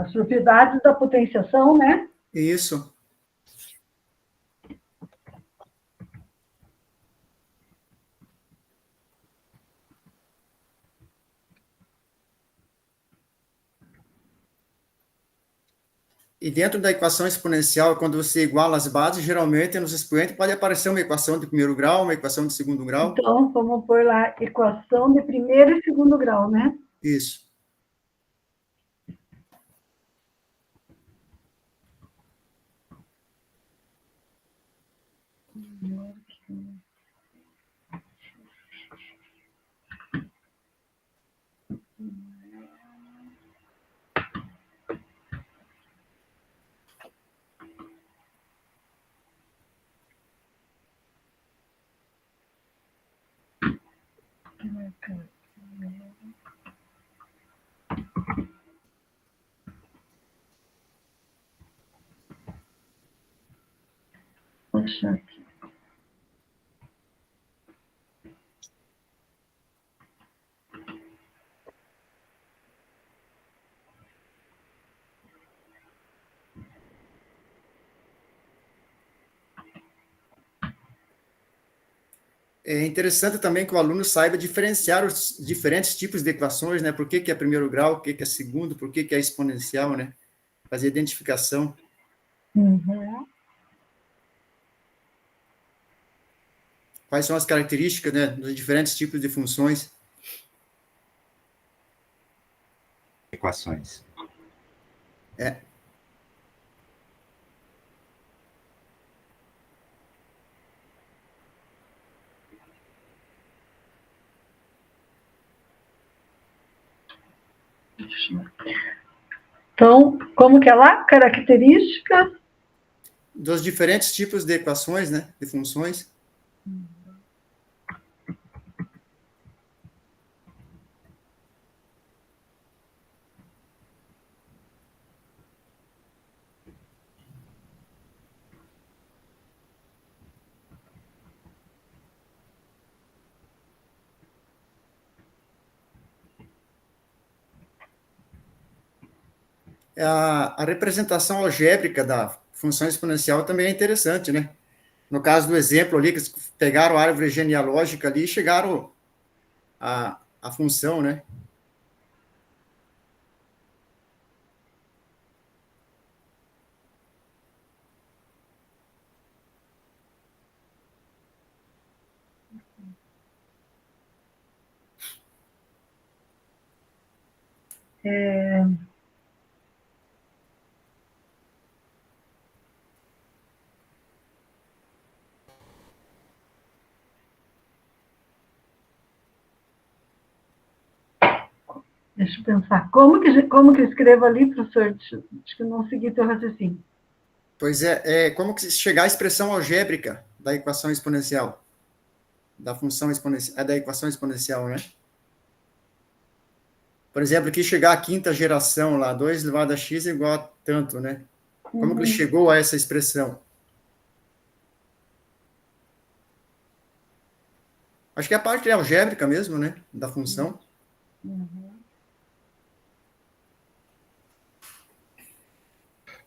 As propriedades da potenciação, né? Isso. E dentro da equação exponencial, quando você iguala as bases, geralmente nos expoentes pode aparecer uma equação de primeiro grau, uma equação de segundo grau. Então, vamos pôr lá equação de primeiro e segundo grau, né? Isso. Deixa aqui. É interessante também que o aluno saiba diferenciar os diferentes tipos de equações, né? Por que é primeiro grau, o que é segundo, por que é exponencial, né? Fazer identificação. Uhum. Quais são as características, né, dos diferentes tipos de funções. Equações. É. Então, como que é lá? Características? Dos diferentes tipos de equações, né, de funções. A representação algébrica da função exponencial também é interessante, né? No caso do exemplo ali, que pegaram a árvore genealógica ali e chegaram a função, né? Deixa eu pensar. Como que eu escrevo ali, professor? Acho que não segui teu raciocínio. Pois é, como que chegar à expressão algébrica da equação exponencial? Da função exponencial, da equação exponencial, né? Por exemplo, aqui chegar à quinta geração lá, 2 elevado a x é igual a tanto, né? Como que ele chegou a essa expressão? Acho que é a parte algébrica mesmo, né? Da função.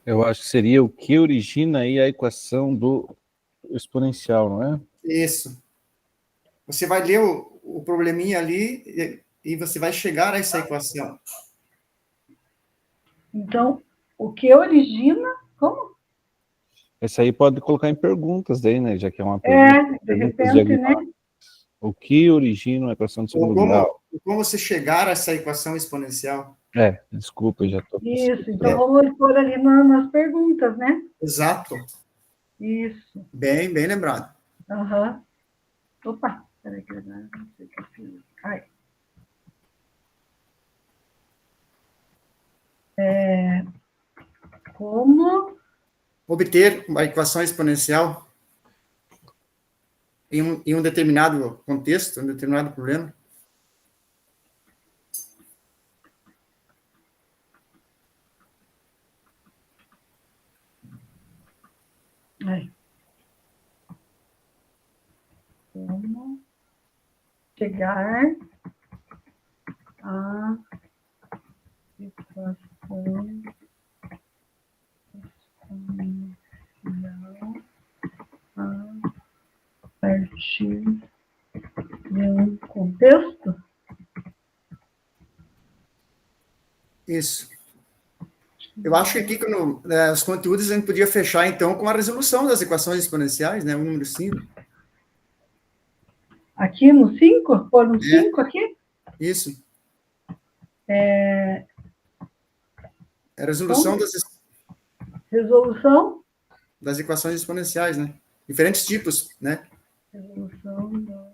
Eu acho que seria o que origina aí a equação do exponencial, não é? Isso. Você vai ler o probleminha ali e você vai chegar a essa equação. Então, o que origina... Como? Esse aí pode colocar em perguntas daí, né? Já que é uma pergunta. De repente, né? O que origina uma equação de segundo grau? Como você chegar a essa equação exponencial? Desculpa, eu já estou... Isso, então vamos pôr ali nas perguntas, né? Exato. Isso. Bem lembrado. Aham. Opa, peraí que eu não sei o que eu fiz. Ai. Como obter uma equação exponencial em um determinado contexto, em um determinado problema? Como chegar a equação exponencial a partir de um contexto? Isso. Eu acho que aqui, os conteúdos, a gente podia fechar, então, com a resolução das equações exponenciais, né? O número 5. Aqui no 5? Pôr no 5 aqui? Isso. A resolução resolução das equações exponenciais, né? Diferentes tipos, né? Resolução do...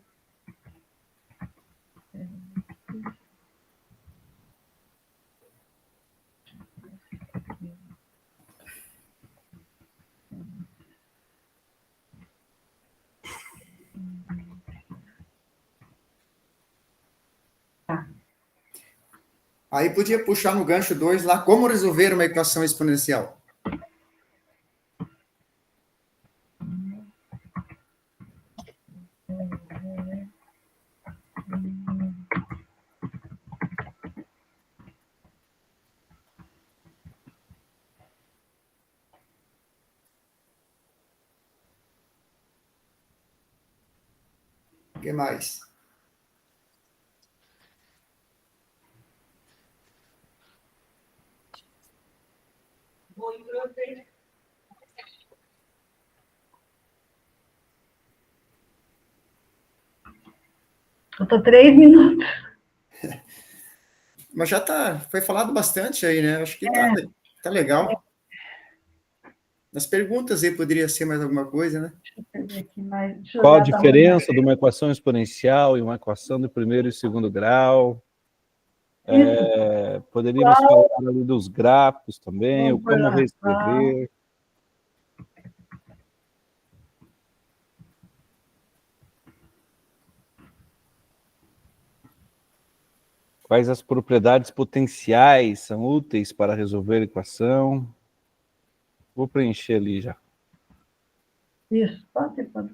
Aí podia puxar no gancho 2 lá, como resolver uma equação exponencial. O que mais? Falta 3 minutos. Mas já foi falado bastante aí, né? Acho que tá legal. Nas perguntas aí poderia ser mais alguma coisa, né? Qual a diferença de uma equação exponencial e uma equação de primeiro e segundo grau? Poderíamos falar ali dos gráficos também, o como reescrever. Quais as propriedades potenciais são úteis para resolver a equação? Vou preencher ali já. Isso, pode botar.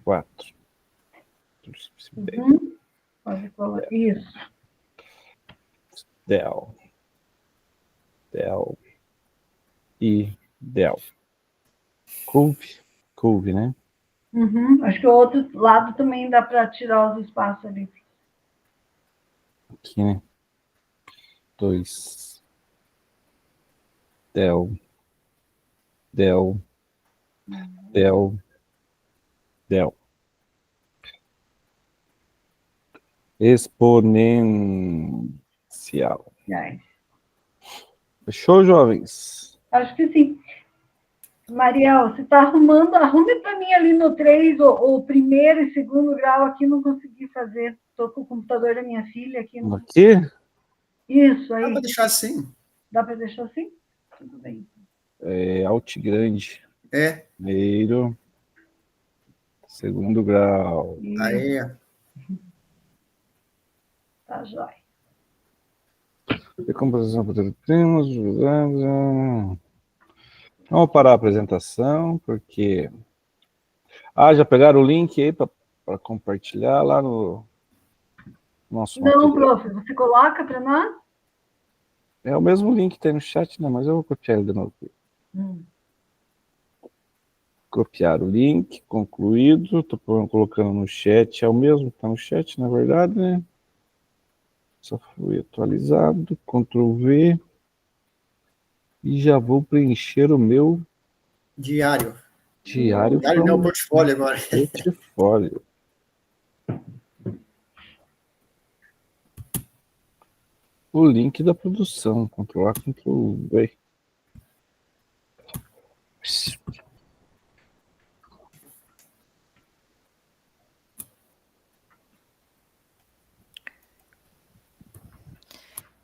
4. Pode colocar. Isso. Del e del. Couve, né? Acho que o outro lado também dá para tirar os espaços ali. Aqui, né? 2. Del. Exponencial. Fechou, jovens? Acho que sim. Mariel, você está arrumando, arrume para mim ali no 3, o primeiro e segundo grau aqui, não consegui fazer. Estou com o computador da minha filha aqui. Aqui? Isso, aí. Dá para deixar assim? Dá para deixar assim? Tudo bem. Alt grande. Primeiro. Segundo grau. Aí. Tá, jóia. Decomposição por primos. Vamos parar a apresentação, porque... já pegaram o link aí para compartilhar lá no nosso Não, material. prof, você coloca para nós? É o mesmo link que tem no chat, né? Mas eu vou copiar ele de novo. Copiar o link, concluído. Estou colocando no chat, é o mesmo que está no chat, na verdade, né? Só foi atualizado. Ctrl V. E já vou preencher o meu diário. Diário não, portfólio agora. Portfólio. O link da produção. Ctrl+A, Ctrl+V.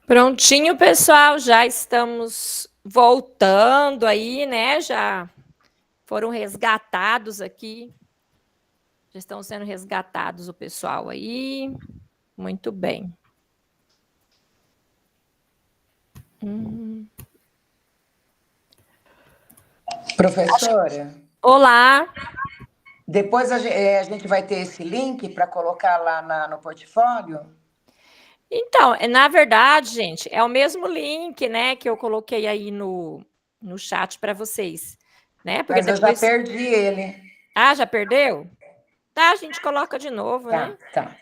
Prontinho, pessoal, já estamos voltando aí, né? Já foram resgatados aqui. Já estão sendo resgatados o pessoal aí. Muito bem. Professora? Olá. Depois a gente vai ter esse link para colocar lá no portfólio? Então, na verdade, gente, é o mesmo link, né, que eu coloquei aí no chat para vocês, né? Porque mas depois... eu já perdi ele. Ah, já perdeu? Tá, a gente coloca de novo, né? Tá.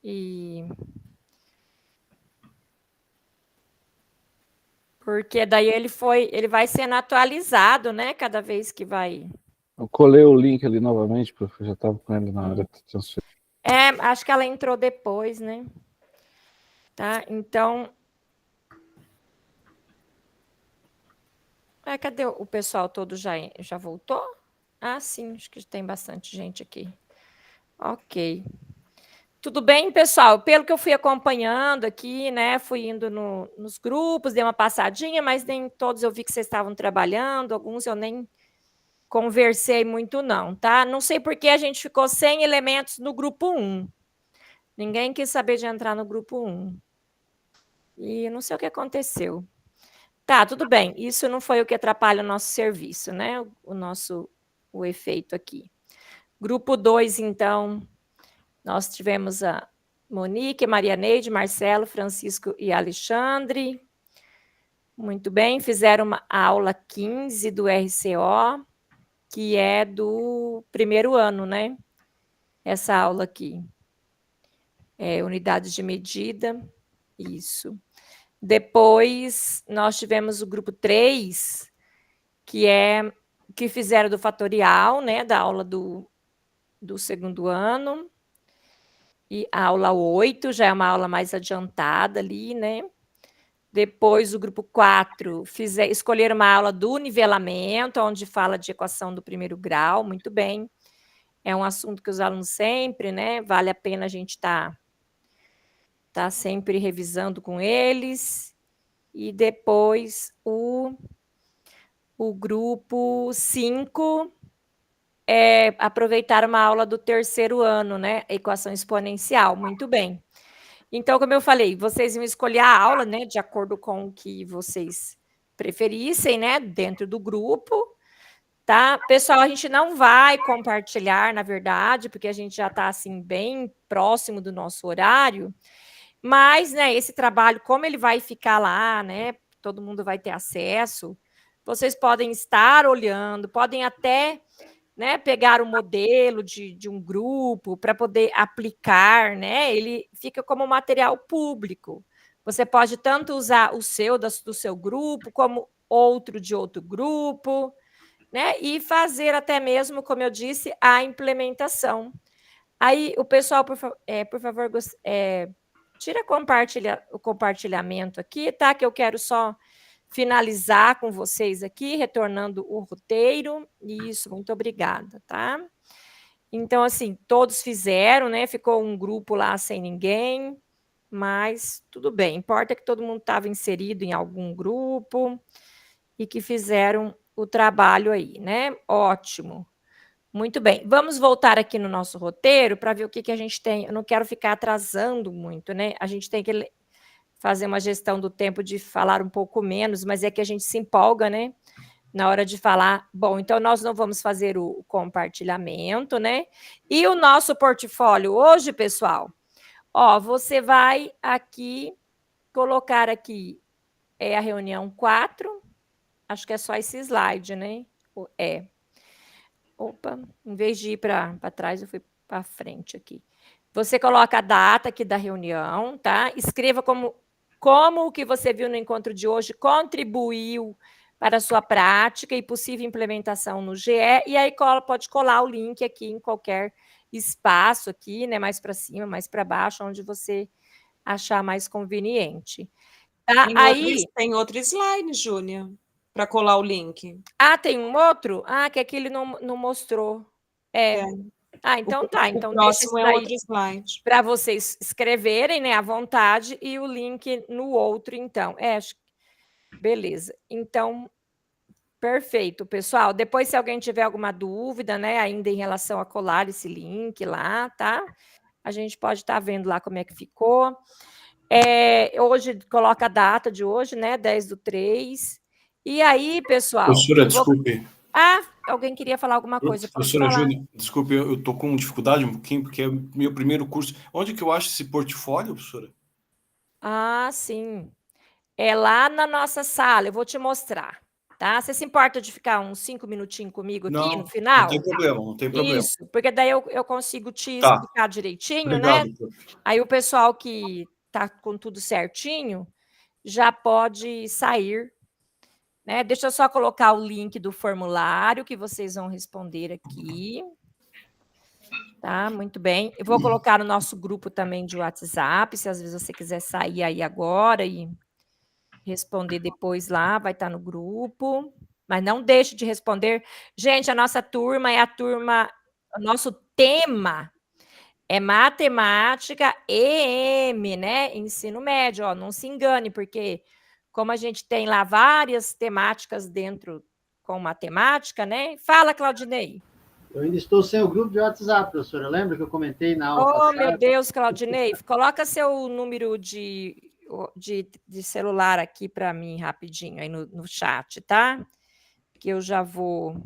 E... Porque daí ele vai sendo atualizado, né? Cada vez que vai... Eu colei o link ali novamente, porque eu já estava com ele na hora de transferir. Acho que ela entrou depois, né? Tá, então... Cadê o pessoal todo já voltou? Ah, sim, acho que tem bastante gente aqui. Ok. Tudo bem, pessoal? Pelo que eu fui acompanhando aqui, né? Fui indo nos grupos, dei uma passadinha, mas nem todos eu vi que vocês estavam trabalhando, alguns eu nem conversei muito não, tá? Não sei por que a gente ficou sem elementos no grupo 1. Ninguém quis saber de entrar no grupo 1. E não sei o que aconteceu. Tá, tudo bem. Isso não foi o que atrapalha o nosso serviço, né? O efeito aqui. Grupo 2, então, nós tivemos a Monique, Maria Neide, Marcelo, Francisco e Alexandre. Muito bem, fizeram uma aula 15 do RCO, que é do primeiro ano, né? Essa aula aqui. Unidades de medida, isso. Depois, nós tivemos o grupo 3, que fizeram do fatorial, né? Da aula do segundo ano. E a aula 8 já é uma aula mais adiantada ali, né? Depois, o grupo 4, escolheram uma aula do nivelamento, onde fala de equação do primeiro grau, muito bem. É um assunto que os alunos sempre, né? Vale a pena a gente estar sempre revisando com eles. E depois, o grupo 5... aproveitar uma aula do terceiro ano, né? Equação exponencial, muito bem. Então, como eu falei, vocês iam escolher a aula, né? De acordo com o que vocês preferissem, né? Dentro do grupo, tá? Pessoal, a gente não vai compartilhar, na verdade, porque a gente já está, assim, bem próximo do nosso horário, mas, né? Esse trabalho, como ele vai ficar lá, né? Todo mundo vai ter acesso, vocês podem estar olhando, podem até... né, pegar o modelo de um grupo para poder aplicar, né? Ele fica como material público. Você pode tanto usar o seu do seu grupo, como outro de outro grupo, né? E fazer até mesmo, como eu disse, a implementação. Aí, o pessoal, por favor, tira o compartilhamento aqui, tá? Que eu quero só finalizar com vocês aqui, retornando o roteiro. Isso, muito obrigada, tá? Então, assim, todos fizeram, né? Ficou um grupo lá sem ninguém, mas tudo bem. Importa que todo mundo estava inserido em algum grupo e que fizeram o trabalho aí, né? Ótimo. Muito bem. Vamos voltar aqui no nosso roteiro para ver o que a gente tem. Eu não quero ficar atrasando muito, né? A gente tem que fazer uma gestão do tempo de falar um pouco menos, mas é que a gente se empolga, né? Na hora de falar. Bom, então nós não vamos fazer o compartilhamento, né? E o nosso portfólio hoje, pessoal, você vai aqui colocar aqui a reunião 4. Acho que é só esse slide, né? Opa, em vez de ir para trás, eu fui para frente aqui. Você coloca a data aqui da reunião, tá? Escreva como como o que você viu no encontro de hoje contribuiu para a sua prática e possível implementação no GE, e aí pode colar o link aqui em qualquer espaço aqui, né, mais para cima, mais para baixo, onde você achar mais conveniente. Tá? Tem outro slide, Júlia, para colar o link. Ah, tem um outro? Ah, que aquele não mostrou. Ah, então tá. Então o próximo é outro slide. Para vocês escreverem, né, à vontade, e o link no outro, então. Beleza. Então, perfeito, pessoal. Depois, se alguém tiver alguma dúvida, né, ainda em relação a colar esse link lá, tá? A gente pode estar vendo lá como é que ficou. Hoje, coloca a data de hoje, né, 10/3. E aí, pessoal... Professora, desculpe. Alguém queria falar alguma coisa. Professora Júlia, desculpe, eu estou com dificuldade um pouquinho, porque é meu primeiro curso. Onde que eu acho esse portfólio, professora? Ah, sim. É lá na nossa sala, eu vou te mostrar, tá? Você se importa de ficar uns 5 minutinhos comigo aqui no final? Não tem problema, não tem problema. Isso, porque daí eu consigo te explicar direitinho, obrigado, né? Aí o pessoal que está com tudo certinho já pode sair, né? Deixa eu só colocar o link do formulário que vocês vão responder aqui. Tá, muito bem. Eu vou colocar no nosso grupo também de WhatsApp, se às vezes você quiser sair aí agora e responder depois lá, vai estar no grupo. Mas não deixe de responder. Gente, a nossa turma o nosso tema é matemática EM, né? Ensino médio, ó, não se engane, porque como a gente tem lá várias temáticas dentro com matemática, né? Fala, Claudinei. Eu ainda estou sem o grupo de WhatsApp, professora. Lembra que eu comentei na aula passada? Meu Deus, Claudinei. Coloca seu número de celular aqui para mim rapidinho aí no chat, tá? Que eu já vou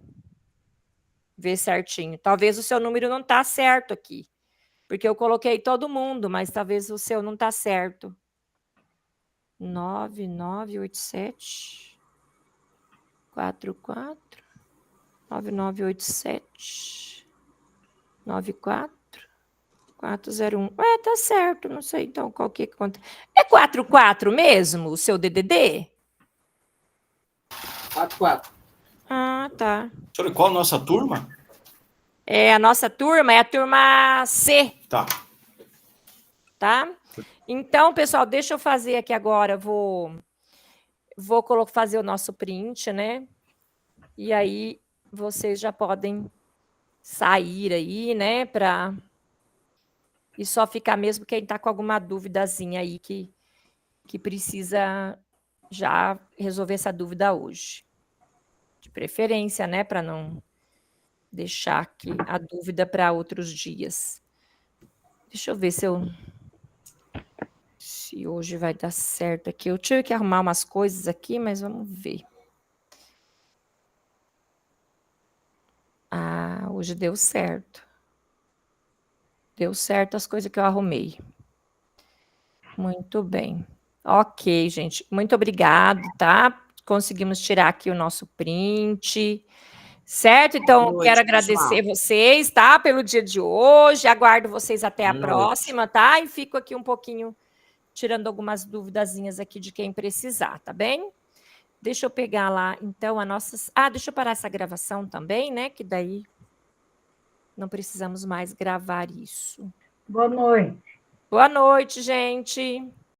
ver certinho. Talvez o seu número não tá certo aqui, porque eu coloquei todo mundo, mas talvez o seu não tá certo. 9987 44 9987 94 401. Tá certo, não sei então qual que conta. É 44 mesmo o seu DDD? 44. Ah, tá. Professora, qual a nossa turma? A nossa turma é a turma C. Tá. Tá? Então, pessoal, deixa eu fazer aqui agora, vou fazer o nosso print, né? E aí vocês já podem sair aí, né, e só ficar mesmo quem está com alguma duvidazinha aí que precisa já resolver essa dúvida hoje. De preferência, né, para não deixar aqui a dúvida para outros dias. Deixa eu ver se hoje vai dar certo aqui. Eu tive que arrumar umas coisas aqui, mas vamos ver. Hoje deu certo. Deu certo as coisas que eu arrumei. Muito bem. Ok, gente. Muito obrigado, tá? Conseguimos tirar aqui o nosso print. Certo? Então, quero agradecer vocês, tá? Pelo dia de hoje. Aguardo vocês até a próxima, tá? E fico aqui um pouquinho tirando algumas duvidazinhas aqui de quem precisar, tá bem? Deixa eu pegar lá, então, deixa eu parar essa gravação também, né? Que daí não precisamos mais gravar isso. Boa noite. Boa noite, gente.